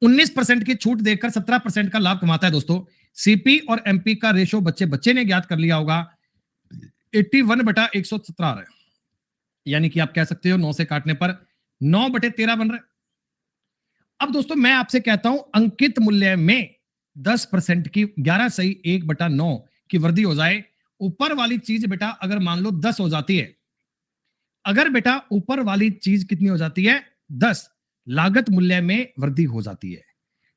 19% की छूट देकर 17% का लाभ कमाता है दोस्तों। सीपी और एमपी का रेशो बच्चे बच्चे ने ज्ञात कर लिया होगा, 81/117 आ रहा है, यानी कि आप कह सकते हो 9 से काटने पर 9/13 बन रहा है। अब दोस्तों मैं आपसे कहता हूं अंकित मूल्य में 10% की 11 सही 1/9 की वृद्धि हो जाए, ऊपर वाली चीज बेटा अगर मान लो 10 हो जाती है, अगर बेटा ऊपर वाली चीज कितनी हो जाती है 10, लागत मूल्य में वृद्धि हो जाती है।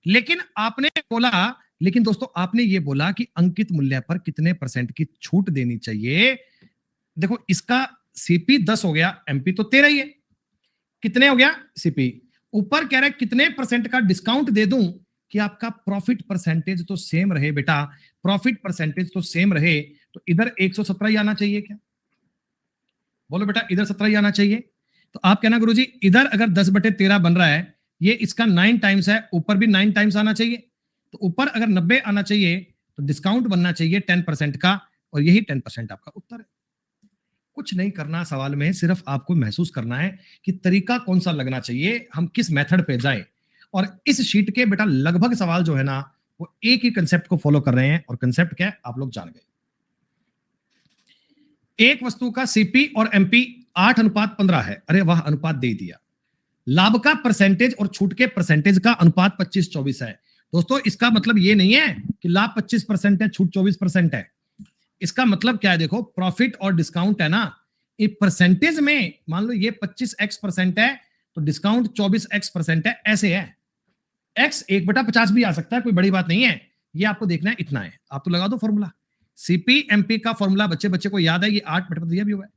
लेकिन आपने बोला, लेकिन दोस्तों आपने ये बोला कि अंकित मूल्य पर कितने परसेंट की छूट देनी चाहिए। देखो इसका सीपी 10 हो गया, एमपी तो 13 ही है, कितने हो गया सीपी, ऊपर कह रहा है कितने परसेंट का डिस्काउंट दे दूं कि आपका प्रॉफिट परसेंटेज तो सेम रहे बेटा, प्रॉफिट परसेंटेज तो सेम रहे, तो इधर 117 ही आना चाहिए क्या? बोलो बेटा इधर 17 ही आना चाहिए। तो आप कहना गुरुजी इधर अगर 10/13 बन रहा है, ये इसका 9 टाइम्स है, ऊपर भी 9 टाइम्स आना चाहिए, तो ऊपर अगर 90 आना चाहिए तो डिस्काउंट बनना चाहिए 10% का, और यही 10% आपका उत्तर है। कुछ नहीं करना सवाल में, सिर्फ आपको महसूस करना है कि तरीका कौन सा लगना चाहिए, हम किस मेथड पे जाएं। और इस शीट के बेटा लगभग सवाल जो है ना वो एक ही कंसेप्ट को फॉलो कर रहे हैं, और कंसेप्ट क्या है आप लोग जान गए। एक वस्तु का सीपी और एमपी 8:15 है, अरे वाह अनुपात दे दिया। लाभ का परसेंटेज और छूट के परसेंटेज का अनुपात 25-24 है। दोस्तों इसका मतलब ये नहीं है कि लाभ 25% है छूट 24% है। इसका मतलब क्या है, देखो प्रॉफिट और डिस्काउंट है ना, ये परसेंटेज में मान लो ये 25x% है तो डिस्काउंट 24x% है, ऐसे है। x 1/50 भी आ सकता है, कोई बड़ी बात नहीं है। ये आपको देखना है, इतना है, आप तो लगा दो फॉर्मूला। सीपी एमपी का फॉर्मूला बच्चे बच्चे को याद है, ये 8/15 दिया भी हुआ है।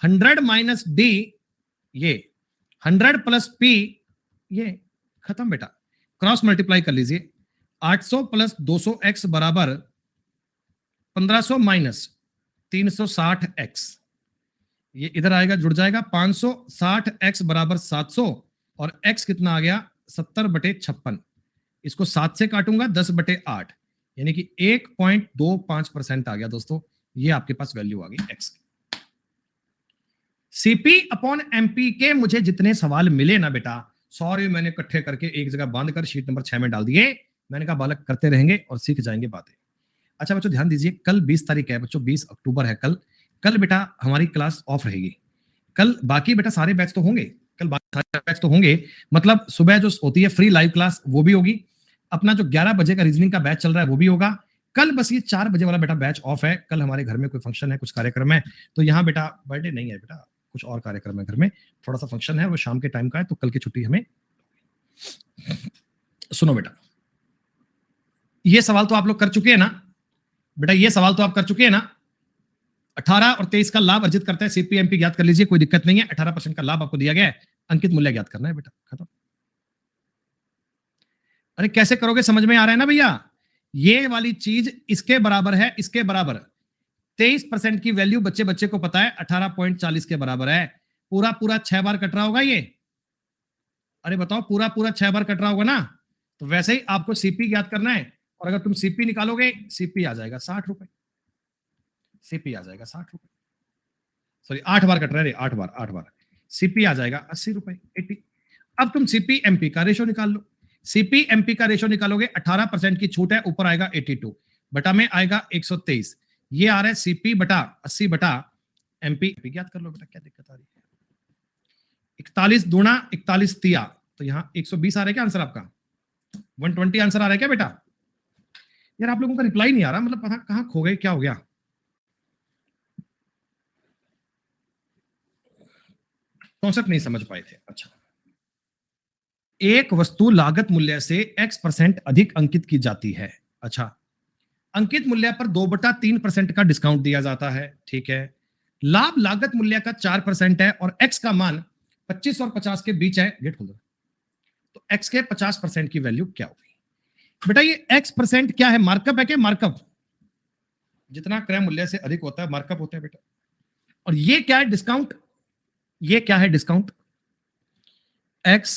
100 माइनस डी, ये 100 प्लस पी, ये खत्म बेटा, क्रॉस मल्टीप्लाई कर लीजिए। 800 प्लस 200x बराबर 1500 माइनस 360x, ये इधर आएगा जुड़ जाएगा। 560x बराबर 700, और x कितना आ गया 70/56। इसको 7 से काटूंगा 10/8, यानी कि 1.25% आ गया दोस्तों, ये आपके पास वैल्यू आ गई x की। सीपी अपॉन एमपी के मुझे जितने सवाल मिले ना बेटा, सॉरी मैंने इकट्ठे करके एक जगह बांध कर शीट नंबर 6 में डाल दिए। मैंने कहा बालक करते रहेंगे और सीख जाएंगे बातें। अच्छा बच्चों ध्यान दीजिए, कल 20 तारीख है बच्चों, 20 अक्टूबर है कल। कल बेटा हमारी क्लास ऑफ रहेगी। कल बाकी बेटा सारे बैच तो होंगे, कल बाकी सारे बैच तो होंगे, मतलब सुबह जो होती है फ्री लाइव क्लास वो भी होगी, अपना जो 11 बजे का रीजनिंग का बैच चल रहा है वो भी होगा। कल बस ये 4 बजे वाला बेटा बैच ऑफ है। कल हमारे घर में कोई फंक्शन है, कुछ कार्यक्रम है, तो यहाँ बेटा बर्थडे नहीं है बेटा, कुछ और कार्यक्रम है घर में, थोड़ा सा फंक्शन है, वो शाम के टाइम का है, तो कल की छुट्टी हमें। सुनो बेटा, ये सवाल तो आप लोग कर चुके हैं ना बेटा, ये सवाल तो आप कर चुके हैं ना। 18 और 23 का लाभ अर्जित करता है सीपीएमपी, ज्ञात कर लीजिए, कोई दिक्कत नहीं है। 18% का लाभ आपको दिया गया है, अंकित मूल्य ज्ञात करना है बेटा, खत्म। अरे कैसे करोगे समझ में आ रहा है ना भैया, ये वाली चीज इसके बराबर है, इसके बराबर 23% की वैल्यू बच्चे बच्चे को पता है 18.40 के बराबर है। पूरा पूरा 6 बार कट रहा होगा ये, अरे बताओ पूरा पूरा 6 बार कट रहा होगा ना, तो वैसे ही आपको सीपी ज्ञात करना है। और अगर तुम सीपी निकालोगे, सीपी आ जाएगा 60 रुपए, सीपी आ जाएगा 60 रुपए, सॉरी 8 बार कट रहा है, 8 बार, सीपी आ जाएगा 80 रुपए, 80। अब तुम सीपी एमपी का रेशो निकाल लो। सीपी एमपी का रेशो निकालोगे, 18% की छूट है, ऊपर आएगा 82 बटा में आएगा 123, ये आ रहा है सीपी बटा 80 बटा एमपी, ज्ञात कर लो बेटा, क्या दिक्कत आ रही है। 41 दूना 41 तिया, तो यहां 120 आ रहा है क्या आंसर आपका, 120 आंसर आ रहा है क्या बेटा। यार आप लोगों का रिप्लाई नहीं आ रहा, मतलब पता कहां खो गए, क्या हो गया, कॉन्सेप्ट नहीं समझ पाए थे। अच्छा, एक वस्तु लागत मूल्य से x% अधिक अंकित की जाती है। अच्छा, अंकित मूल्य पर 2/3% का डिस्काउंट दिया जाता है, ठीक है। लाभ लागत मूल्य का 4% है और x का मान 25 और 50 के बीच है, गेट खोल दो, तो x के 50% की वैल्यू क्या होगी बेटा। ये x% क्या है, मार्कअप है क्या, मार्कअप, जितना क्रय मूल्य से अधिक होता है मार्कअप होता है बेटा। और ये क्या है, डिस्काउंट, ये क्या है discount, x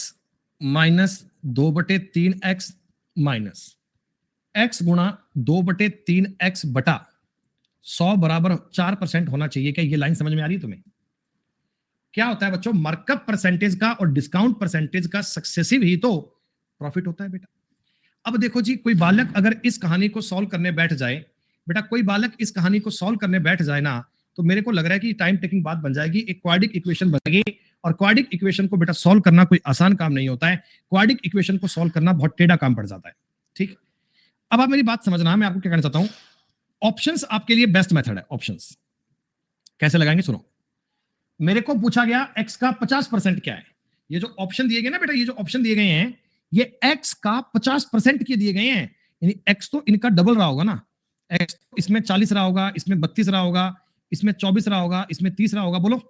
minus 2/3x minus x गुणा 2/3x बटा 100 बराबर 4% होना चाहिए। क्या ये लाइन समझ में आ रही है तुम्हें? क्या होता है बच्चों, मार्कअप परसेंटेज का और डिस्काउंट परसेंटेज का सक्सेसिव ही तो प्रॉफिट होता है बेटा। अब देखो जी, कोई बालक अगर इस कहानी को सॉल्व करने बैठ जाए, बेटा कोई बालक इस कहानी को सॉल्व करने बैठ जाए ना, तो मेरे को लग रहा है कि टाइम टेकिंग बात बन जाएगी, एक क्वाड्रिक इक्वेशन बनेगी। और क्वाड्रिक इक्वेशन को बेटा सॉल्व करना कोई आसान काम नहीं होता है, क्वाड्रिक इक्वेशन को सॉल्व करना बहुत टेढ़ा काम पड़ जाता है। ठीक, अब आप मेरी बात समझना, मैं आपको क्या कहना चाहता हूं, ऑप्शंस आपके लिए बेस्ट मेथड है। ऑप्शंस कैसे लगाएंगे सुनो। मेरे को पूछा गया x का 50% क्या है। ये जो ऑप्शन दिए गए ना बेटा, ये जो ऑप्शन दिए गए हैं, ये x का 50% के दिए गए हैं, यानी x तो इनका डबल रहा होगा ना। x इसमें 40 रहा होगा, इसमें 32 रहा होगा, इसमें 24 रहा होगा, इसमें 30 रहा होगा। बोलो,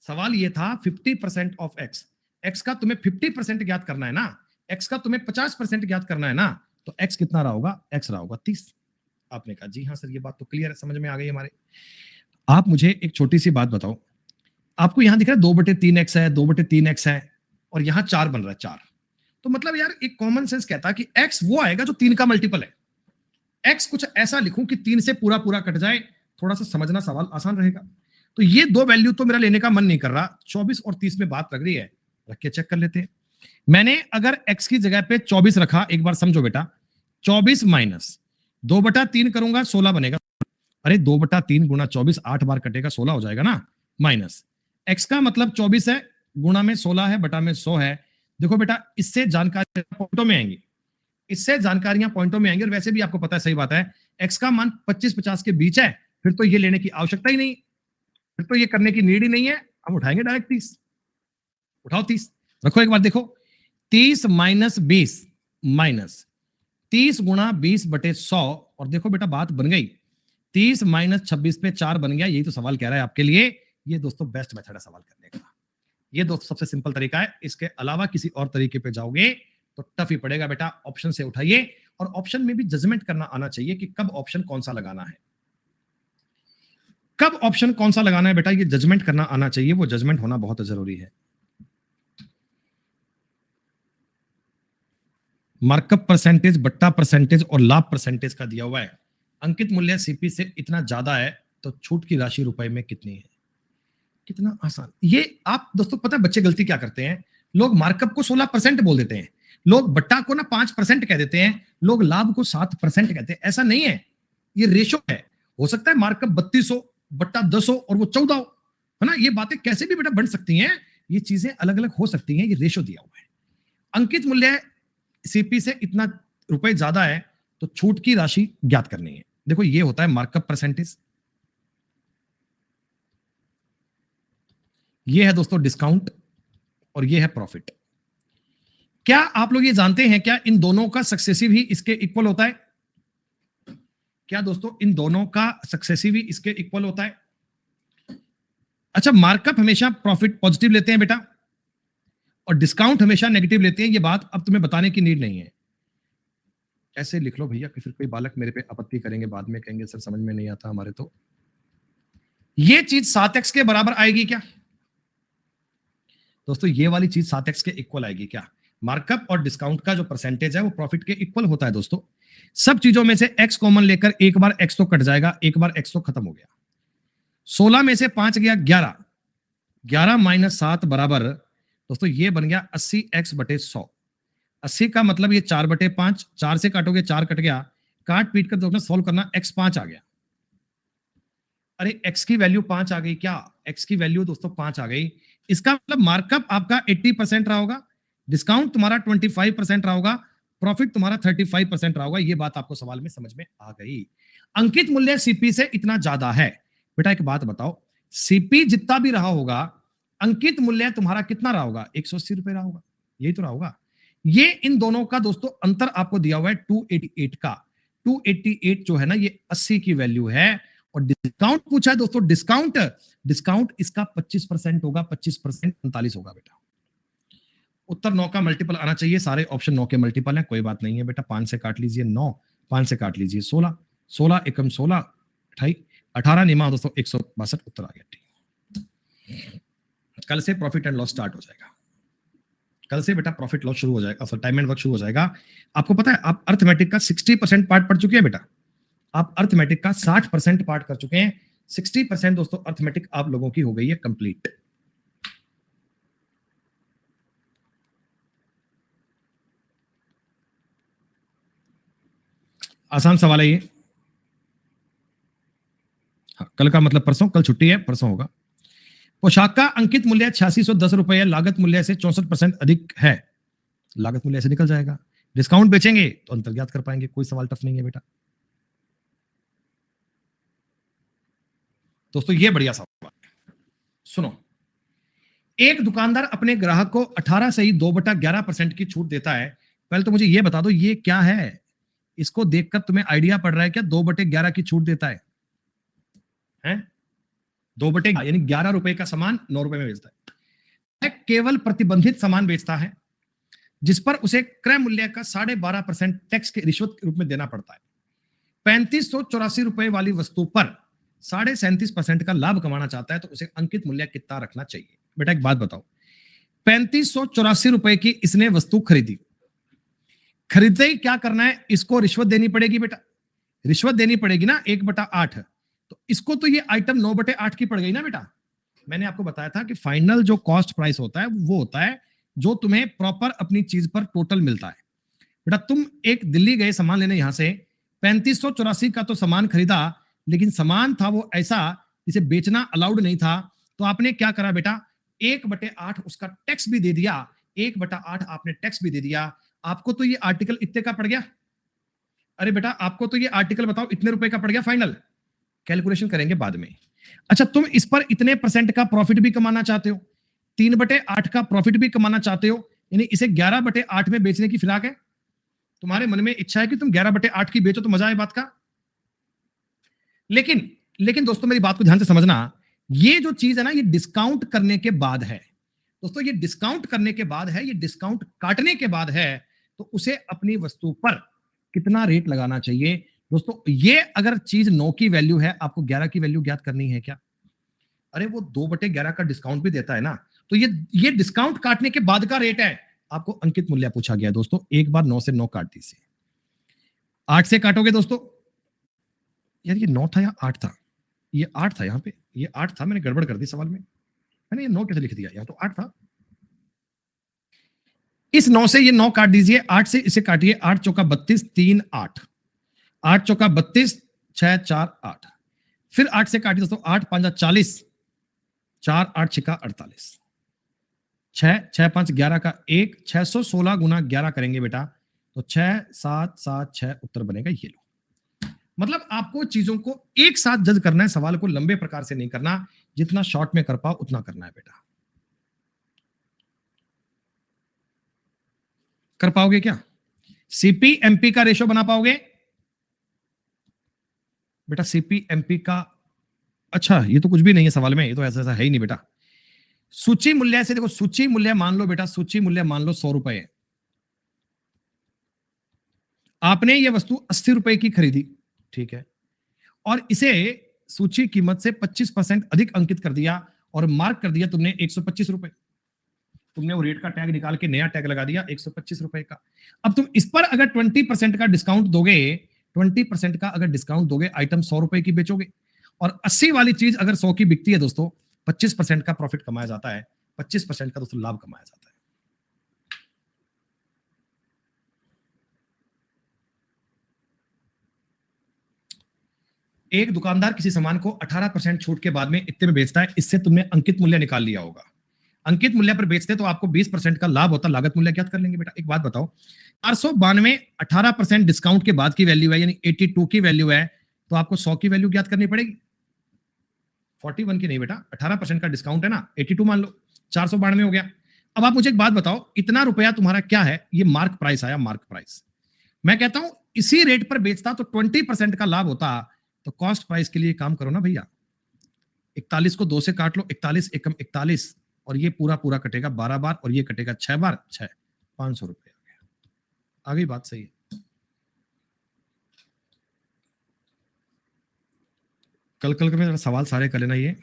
सवाल ये था 50% ऑफ x। x का तुम्हें 50% ज्ञात करना है ना, x का तुम्हें 50% ज्ञात करना है ना, तो x कितना रहा होगा? x रहा होगा 30। आपने कहा जी हाँ सर, ये बात तो क्लियर है, समझ में आ गई हमारे। आप मुझे एक छोटी सी बात बताओ, आपको यहां दिख रहा है 2/3x है, 2/3x है, और यहां 4 बन रहा है 4। तो मतलब यार एक कॉमन सेंस कहता है कि x वो आएगा जो 3 का मल्टीपल है। x कुछ ऐसा लिखूं कि 3 से पूरा पूरा कट जाए, थोड़ा सा समझना सवाल आसान रहेगा। तो ये दो वैल्यू तो मेरा लेने का मन नहीं कर रहा, 24 और 30 में बात लग रही है, रख के चेक कर लेते हैं। मैंने अगर x की जगह पे 24 रखा, एक बार समझो बेटा, 24 माइनस 2/3 करूंगा 16 बनेगा। अरे 2/3 गुणा 24 8 बार कटेगा 16 हो जाएगा ना, माइनस x का मतलब 24 है, गुणा में 16 है, बटा में 100 है। देखो बेटा, इससे जानकारी पॉइंटों में आएंगी, इससे जानकारियां पॉइंटों में आएंगी। और वैसे भी आपको पता है, सही बात है, x का मान 25-50 के बीच है, फिर तो ये लेने की आवश्यकता ही नहीं, फिर तो ये करने की नीड ही नहीं है। हम उठाएंगे डायरेक्ट 30। उठाओ 30, रखो एक बार, देखो 30 माइनस 20 माइनस 30 गुणा 20/100, और देखो बेटा बात बन गई, 30 माइनस 26 पे 4 बन गया। यही तो सवाल कह रहा है आपके लिए। ये दोस्तों बेस्ट मेथड है सवाल करने का, ये दोस्तों सबसे सिंपल तरीका है। इसके अलावा किसी और तरीके पे जाओगे तो टफ ही पड़ेगा बेटा। ऑप्शन से उठाइए, और ऑप्शन में भी जजमेंट करना आना चाहिए कि कब ऑप्शन कौन सा लगाना है, कब ऑप्शन कौन सा लगाना है बेटा, ये जजमेंट करना आना चाहिए। वो जजमेंट होना बहुत जरूरी है। मार्कअप परसेंटेज, बट्टा परसेंटेज और लाभ परसेंटेज का दिया हुआ है। अंकित मूल्य सीपी से इतना ज्यादा है तो छूट की राशि रुपए में कितनी है? कितना आसान। ये आप दोस्तों पता है बच्चे गलती क्या करते हैं, लोग मार्कअप को 16% बोल देते हैं, लोग बट्टा को ना 5% कह देते हैं, लोग लाभ को 7% कहते हैं। ऐसा नहीं है, ये रेशो है। हो सकता है मार्कअप 32 हो, बट्टा 10 हो और वो 14 हो, है ना। ये बातें कैसे भी बेटा बन सकती हैं, ये चीजें अलग अलग हो सकती हैं, ये रेशो दिया हुआ है। अंकित मूल्य सीपी से इतना रुपए ज्यादा है तो छूट की राशि ज्ञात करनी है। देखो ये होता है मार्कअप परसेंटेज, ये है दोस्तों डिस्काउंट, और ये है प्रॉफिट। क्या आप लोग ये जानते हैं, क्या इन दोनों का सक्सेसिव ही इसके इक्वल होता है? क्या दोस्तों इन दोनों का सक्सेसिव ही इसके इक्वल होता है? अच्छा, मार्कअप हमेशा प्रॉफिट पॉजिटिव लेते हैं बेटा, और डिस्काउंट हमेशा नेगेटिव लेते हैं। ये बात अब तुम्हें बताने की नीड नहीं है, ऐसे लिख लो भैया कि फिर कोई बालक मेरे पे आपत्ति करेंगे, बाद में कहेंगे सर समझ में नहीं आता हमारे। तो ये चीज 7x के बराबर आएगी क्या दोस्तों? ये वाली चीज 7x के इक्वल आएगी क्या? मार्कअप और डिस्काउंट का जो परसेंटेज है वो प्रॉफिट के इक्वल होता है दोस्तों। सब चीजों में से x कॉमन लेकर एक बार x तो कट जाएगा, एक बार x तो खत्म हो गया। 16 में से 5 गया 11, 11 माइनस 7 बराबर दोस्तों ये बन गया 80x/100। 80 का मतलब ये 4/5, 4 से काटोगे 4 कट गया, काट पीट कर दोस्तों सॉल्व करना, x 5 आ गया। अरे x की वैल्यू 5 आ गई क्या? x की वैल्यू दोस्तों 5 आ गई। इसका मतलब मार्कअप आपका 80% रहा होगा, डिस्काउंट तुम्हारा 25% रहा होगा, प्रॉफिट तुम्हारा 35% रहा होगा। ये बात आपको सवाल में समझ में आ गई। अंकित मूल्य सीपी से इतना ज्यादा है। बेटा एक बात बताओ, सीपी जितना भी रहा होगा, अंकित मूल्य तुम्हारा कितना रहा होगा? 180 रुपए रहा होगा, यही तो रहा होगा। ये इन दोनों का दोस्तों अंतर आपको दिया हुआ है 288 का। 288 जो है ना, ये 80 की वैल्यू है। और डिस्काउंट पूछा है दोस्तों, डिस्काउंट, डिस्काउंट इसका 25% होगा, 25% 39 होगा बेटा। उत्तर 9 का मल्टीपल आना चाहिए, सारे ऑप्शन 9 के मल्टीपल हैं, कोई बात नहीं है बेटा। 5 से काट लीजिए 9, 5 से काट लीजिए 16, 16 एकम 16, 28, 18 निमा दोस्तों 162 उत्तर आ गया। ठीक, कल से प्रॉफिट एंड लॉस स्टार्ट हो जाएगा, कल से बेटा प्रॉफिट लॉस शुरू हो जाएगा, सर टाइम एंड वर्क शुरू हो जाएगा। आपको पता है आप अर्थमेटिक का 60% पार्ट पढ़ चुके हैं बेटा, आप अर्थमेटिक का 60% पार्ट कर चुके हैं। 60% दोस्तों अर्थमेटिक आप लोगों की हो गई है कंप्लीट। आसान सवाल है ये। हाँ, कल का मतलब परसों, कल छुट्टी है, परसों होगा। पोशाक का अंकित मूल्य 8610 रुपए, लागत मूल्य से 64% अधिक है। लागत मूल्य से निकल जाएगा। डिस्काउंट बेचेंगे तो अंतर ज्ञात कर पाएंगे, कोई सवाल टफ नहीं है बेटा। दोस्तों ये बढ़िया सवाल सुनो। एक दुकानदार अपने ग्राहक को 18 से ही 2/11% की छूट देता है। पहले तो मुझे ये बता दो ये क्या है, इसको देखकर तुम्हें आइडिया पड़ रहा है क्या 2/11 की छूट देता है? हैं? 2/11 यानी 11 रुपए का सामान 9 रुपए में बेचता है। केवल प्रतिबंधित सामान बेचता है जिस पर उसे क्रय मूल्य का 12.5% टैक्स के रिश्वत के रूप में देना पड़ता है। 3584 रुपए वाली वस्तु पर 37.5% का लाभ कमाना चाहता है तो उसे अंकित मूल्य कितना रखना चाहिए? बेटा एक बात बताओ, 3584 रुपए की इसने वस्तु खरीदी, खरीदते ही क्या करना है, इसको रिश्वत देनी पड़ेगी बेटा, रिश्वत देनी पड़ेगी ना 1/8। तो इसको तो ये आइटम 9/8 की पड़ गई ना बेटा। मैंने आपको बताया था कि फाइनल जो कॉस्ट प्राइस होता है वो होता है जो तुम्हें प्रॉपर अपनी चीज पर टोटल मिलता है। बेटा तुम एक दिल्ली गए सामान लेने, यहां से 3584 का तो सामान खरीदा, लेकिन सामान था वो ऐसा जिसे बेचना अलाउड नहीं था, तो आपने क्या करा बेटा, 1/8 उसका टैक्स भी दे दिया, 1/8 आपने टैक्स भी दे दिया। आपको तो ये आर्टिकल इतने का पड़ गया। अरे बेटा आपको तो ये आर्टिकल बताओ इतने रुपए का पड़ गया फाइनल, कैलकुलेशन करेंगे बाद में। अच्छा तुम इस पर इतने परसेंट का प्रॉफिट भी कमाना चाहते हो, 3/8 का प्रॉफिट भी कमाना चाहते हो, यानी इसे 11/8 में बेचने की फिराक है। तुम्हारे मन में इच्छा है कि तुम 11/8 की बेचो तो मजा आए बात का। लेकिन लेकिन दोस्तों मेरी बात को ध्यान से समझना, ये जो चीज है ना ये डिस्काउंट करने के बाद है। दोस्तों ये डिस्काउंट करने के बाद है, ये डिस्काउंट काटने के बाद है, तो उसे अपनी वस्तु पर कितना रेट लगाना चाहिए। दोस्तों ये अगर चीज 9 की वैल्यू है, आपको 11 की वैल्यू ज्ञात करनी है क्या? अरे वो 2/11 का डिस्काउंट भी देता है ना, तो ये डिस्काउंट काटने के बाद का रेट है। आपको अंकित मूल्य पूछा गया दोस्तों, एक बार 9 से 9 काट दीजिए। 8 से काटोगे दोस्तों, यार ये 9 था या 8 था? ये 8 था, यहाँ पे ये 8 था, मैंने गड़बड़ कर दी सवाल में, मैंने ये 9 कैसे लिख दिया, यहाँ तो 8 था। इस 9 से ये 9 काट दीजिए, 8 से इसे काटिए, 8 चौका 32, 3 8, 8 चौका 32, 6 4 8, फिर 8 से काटिए दोस्तों, 8 5 40, 4 8 6 48, 6 6 5 11 का 1, 616 गुना 11 करेंगे बेटा, तो 6 7 7 6 उत्तर बनेगा ये लो। मतलब आपको चीजों को एक साथ जज करना है, सवाल को लंबे प्रकार से नहीं करना, जितना शॉर्ट में कर पाओ उतना करना है बेटा। कर पाओगे क्या? सीपीएमपी का रेशो बना पाओगे बेटा? सीपीएमपी का, अच्छा ये तो कुछ भी नहीं है सवाल में, ये तो ऐसा ऐसा है ही नहीं बेटा। सूची मूल्य से देखो, सूची मूल्य मान लो बेटा, सूची मूल्य मान लो 100 रुपए है, आपने ये वस्तु 80 रुपए की खरीदी, ठीक है, और इसे सूची कीमत से 25% अधिक अंकित कर दिया और मार्क कर दिया तुमने 125 रुपए। तुमने वो रेट का टैग निकाल के नया टैग लगा दिया 125 रुपए का। अब तुम इस पर अगर 20% का डिस्काउंट दोगे, 20% का अगर डिस्काउंट दोगे, आइटम 100 रुपए की बेचोगे, और 80 वाली चीज अगर 100 की बिकती है दोस्तों, 25% का प्रॉफिट कमाया जाता है, 25% का दोस्तों लाभ कमाया जाता है। एक दुकानदार किसी सामान को 18% छूट के बाद में इतने में बेचता है, इससे तुमने अंकित मूल्य निकाल लिया होगा। अंकित मूल्य पर बेचते तो आपको 20% का लाभ होता, लागत मूल्य क्या कर लेंगे बेटा? एक बात बताओ, 492 18% डिस्काउंट के बाद की वैल्यू है, यानी 82 की वैल्यू है, तो आपको 100 की वैल्यू ज्ञात करनी पड़ेगी। 41 की नहीं बेटा, 18% का डिस्काउंट है ना, 82 मान लो, 492 हो गया। अब आप मुझे एक बात बताओ, इतना रुपया तुम्हारा क्या है? ये मार्क प्राइस आया, मार्क प्राइस। मैं कहता हूं इसी रेट पर बेचता तो 20% का लाभ होता, तो कॉस्ट प्राइस के लिए काम करो ना भैया, 41 को 2 से काट लो, 41 एकम 41, और ये पूरा पूरा कटेगा 12 बार, और ये कटेगा 6 बार, 6 500 रुपए आ गया। आ गई बात? सही है। कल कल में सवाल सारे कर लेना ये।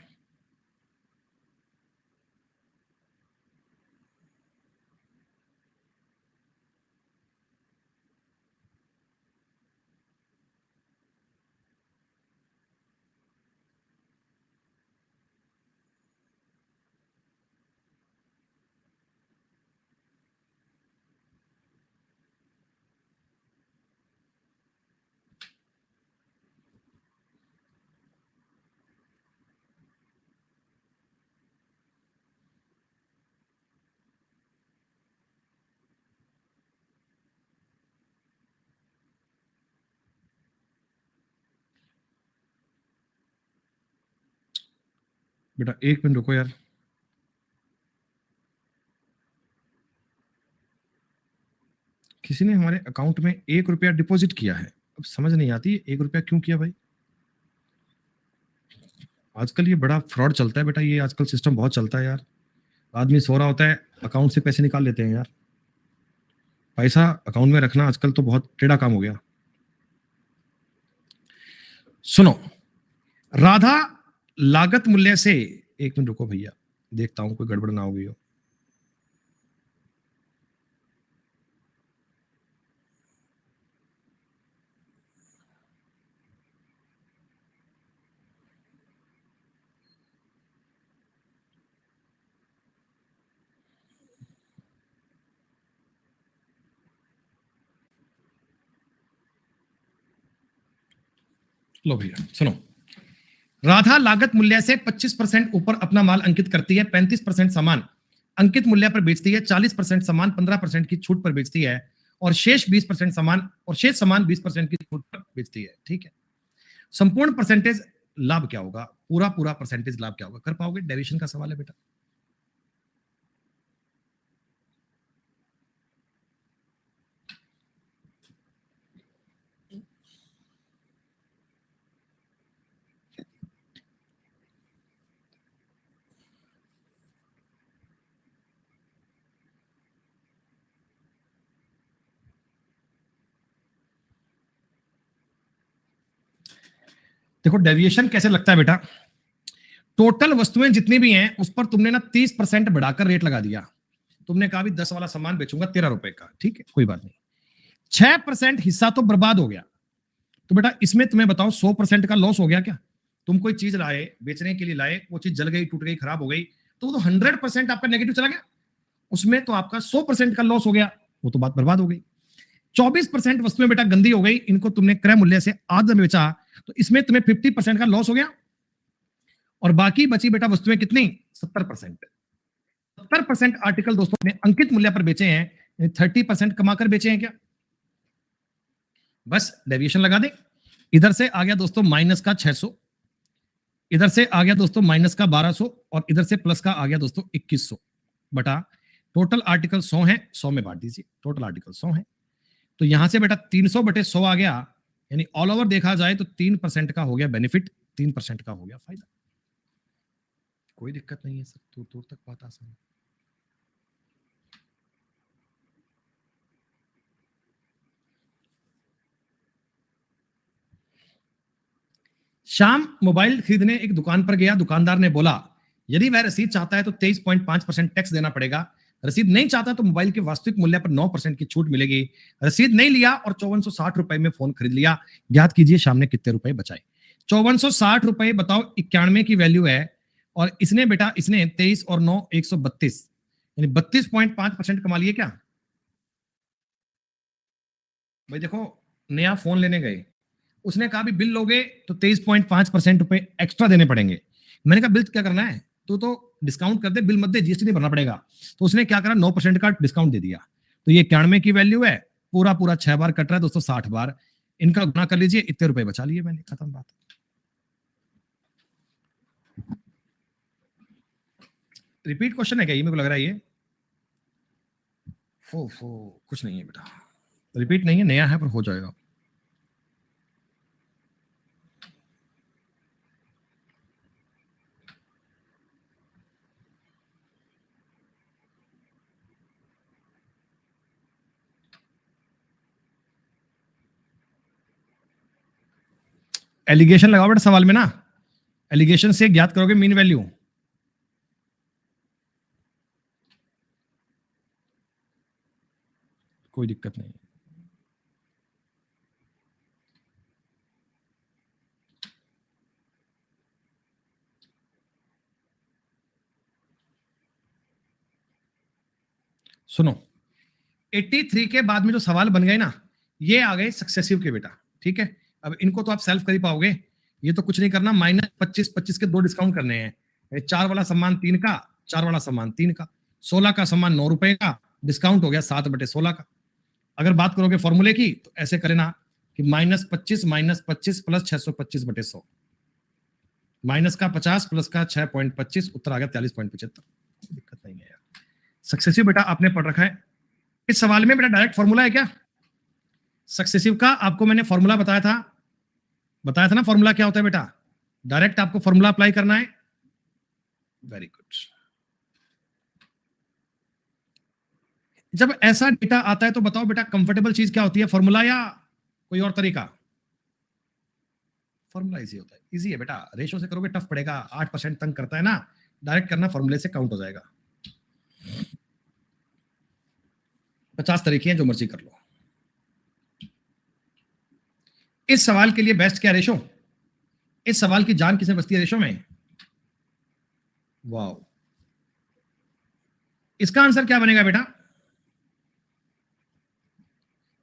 बेटा 1 मिनट रुको यार, किसी ने हमारे अकाउंट में 1 रुपया डिपॉजिट किया है, अब समझ नहीं आती 1 रुपया क्यों किया भाई। आजकल ये बड़ा फ्रॉड चलता है बेटा, ये आजकल सिस्टम बहुत चलता है यार। आदमी सो रहा होता है, अकाउंट से पैसे निकाल लेते हैं यार। पैसा अकाउंट में रखना आजकल तो बहुत टेढ़ा काम हो गया। सुनो, राधा लागत मूल्य से, 1 मिनट रुको भैया, देखता हूं कोई गड़बड़ ना हो गई हो। लो भैया सुनो, राधा लागत मूल्य से 25% ऊपर अपना माल अंकित करती है, 35% सामान अंकित मूल्य पर बेचती है, 40% सामान 15% की छूट पर बेचती है, और शेष 20% सामान 20% की छूट पर बेचती है। ठीक है, संपूर्ण परसेंटेज लाभ क्या होगा, पूरा पूरा परसेंटेज लाभ क्या होगा, कर पाओगे? डेरिवेशन का सवाल है बेटा। देखो डेविएशन कैसे लगता है बेटा, टोटल वस्तुएं जितनी भी हैं उस पर तुमने ना 30% बढ़ाकर रेट लगा दिया। तुमने कहा भी 10 वाला सामान बेचूंगा 13 रुपए का, ठीक है कोई बात नहीं, 6% हिस्सा तो बर्बाद हो गया। तो बेटा इसमें तुम्हें बताओ 100% का लॉस हो गया क्या? तुम कोई चीज लाए, बेचने के लिए लाए, वो चीज जल गई, टूट गई, खराब हो गई, तो वो तो 100% आपका नेगेटिव चला गया, उसमें तो आपका 100% का लॉस हो गया, वो तो बात बर्बाद हो गई। 24% वस्तुएं बेटा गंदी हो गई, इनको तुमने क्रय मूल्य से आधा में बेचा, तो इसमें तुम्हें 50% का लॉस हो गया, और बाकी बची बेटा वस्तुएं कितनी? 70%। 70% आर्टिकल दोस्तों ने अंकित मूल्य पर बेचे हैं, 30% कमाकर बेचे हैं क्या? बस डेविएशन लगा दे। इधर से आ गया दोस्तों माइनस का 600, इधर से आ गया दोस्तों माइनस का 1200, और इधर से प्लस का आ गया दोस्तों 2100 बटा टोटल आर्टिकल 100 है, 100 में बांट दीजिए, टोटल आर्टिकल 100 है, तो यहां से बेटा 300 बटे 100 आ गया, यानी ऑल ओवर देखा जाए तो 3% का हो गया बेनिफिट, 3% का हो गया फायदा। कोई दिक्कत नहीं है सर, दूर दूर तक बात आसान है। शाम मोबाइल खरीदने एक दुकान पर गया, दुकानदार ने बोला यदि वह रसीद चाहता है तो 23.5% टैक्स देना पड़ेगा, रसीद नहीं चाहता तो मोबाइल के वास्तविक मूल्य पर 9% की छूट मिलेगी। रसीद नहीं लिया और 5460 में फोन खरीद लिया। याद कीजिए शाम ने कितने रुपए बचाए? 5460 बताओ, 91 की वैल्यू है, और इसने बेटा इसने 23 और 9 132, यानी 32.5% कमा लिए क्या भाई? देखो नया फोन लेने गए, उसने कहा भी बिल लोगे तो 23.5% रुपए एक्स्ट्रा देने पड़ेंगे। मैंने कहा बिल क्या करना है, तो डिस्काउंट कर दे, बिल मत दे, जीएसटी नहीं भरना पड़ेगा। तो उसने क्या करा, 9% का डिस्काउंट दे दिया। तो ये 91 की वैल्यू है, पूरा पूरा 6 बार कट रहा है दोस्तों, 60 बार, इनका गुना कर लीजिए, इतने रुपए बचा लिए मैंने, खत्म बात। रिपीट क्वेश्चन है क्या ये? मेरे को लग रहा है ये कुछ नहीं है बेटा, रिपीट नहीं है, नया है पर हो जाएगा। एलिगेशन लगाओ बेटा सवाल में ना, एलिगेशन से ज्ञात करोगे मीन वैल्यू। कोई दिक्कत नहीं। सुनो 83 के बाद में जो सवाल बन गए ना, ये आ गए सक्सेसिव के बेटा, ठीक है। अब इनको तो आप सेल्फ कर ही पाओगे, ये तो कुछ नहीं करना, -25 के 2 डिस्काउंट करने हैं, 4 वाला सामान 3 का, 4 वाला सामान 3 का, 16 का सामान 9 रुपए का, डिस्काउंट हो गया 7/16 का। अगर बात करोगे फॉर्मूले की तो ऐसे करना कि -25 -25 प्लस 625/100, माइनस का 50 प्लस का 6.25, उत्तर आ गया 43.75। दिक्कत नहीं है यार। सक्सेसिव बेटा आपने पढ़ रखा है। इस सवाल में बेटा डायरेक्ट फॉर्मूला है क्या? सक्सेसिव का आपको मैंने फॉर्मूला बताया था ना, फॉर्मूला क्या होता है बेटा? डायरेक्ट आपको फॉर्मूला अप्लाई करना है। Very good. जब ऐसा डेटा आता है तो बताओ बेटा कंफर्टेबल चीज क्या होती है, फॉर्मूला या कोई और तरीका? फॉर्मूला इजी होता है, इजी है बेटा। रेशो से करोगे टफ पड़ेगा, 8% तंग करता है ना, डायरेक्ट करना, फॉर्मूले से काउंट हो जाएगा। 50 तरीके हैं, जो मर्जी कर लो। इस सवाल के लिए बेस्ट क्या रेशो? इस सवाल की जान किसमें बचती है? रेशो में। वाओ, इसका आंसर क्या बनेगा बेटा?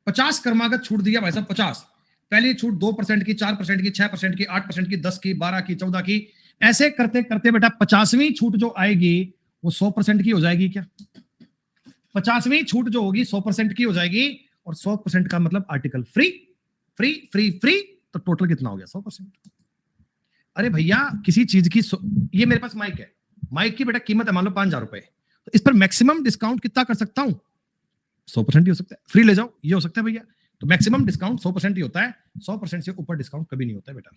50 क्रमागत छूट दिया भाई साहब, 50। पहली छूट 2% की, 4% की, 6% की, 8% की, 10 की, 12 की, 14 की, ऐसे करते करते बेटा 50वीं छूट जो आएगी वो 100% की हो जाएगी क्या? 50वीं छूट जो होगी 100% की हो जाएगी, और 100% का मतलब article free free free free, तो टोटल कितना हो गया? 100%। अरे भैया किसी चीज की ये मेरे पास माइक है, माइक की बेटा कीमत है मान लो 5,000 रुपए, तो इस पर मैक्सिमम डिस्काउंट कितना कर सकता हूं? 100% ही हो सकता है। फ्री ले जाओ, ये हो सकता है भैया। तो मैक्सिमम डिस्काउंट 100% ही होता है, 100% से ऊपर डिस्काउंट कभी नहीं होता है बेटा।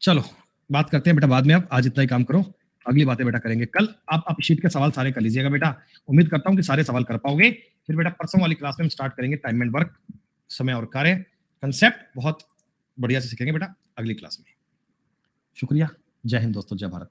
चलो बात करते हैं बेटा बाद में, अब आज इतना ही काम करो, अगली बातें बेटा करेंगे कल। आप शीट के सवाल सारे कर लीजिएगा बेटा, उम्मीद करता हूं कि सारे सवाल कर पाओगे। फिर बेटा परसों वाली क्लास में हम स्टार्ट करेंगे टाइम एंड वर्क, समय और कार्य, कंसेप्ट बहुत बढ़िया से सीखेंगे बेटा अगली क्लास में। शुक्रिया, जय हिंद दोस्तों, जय भारत।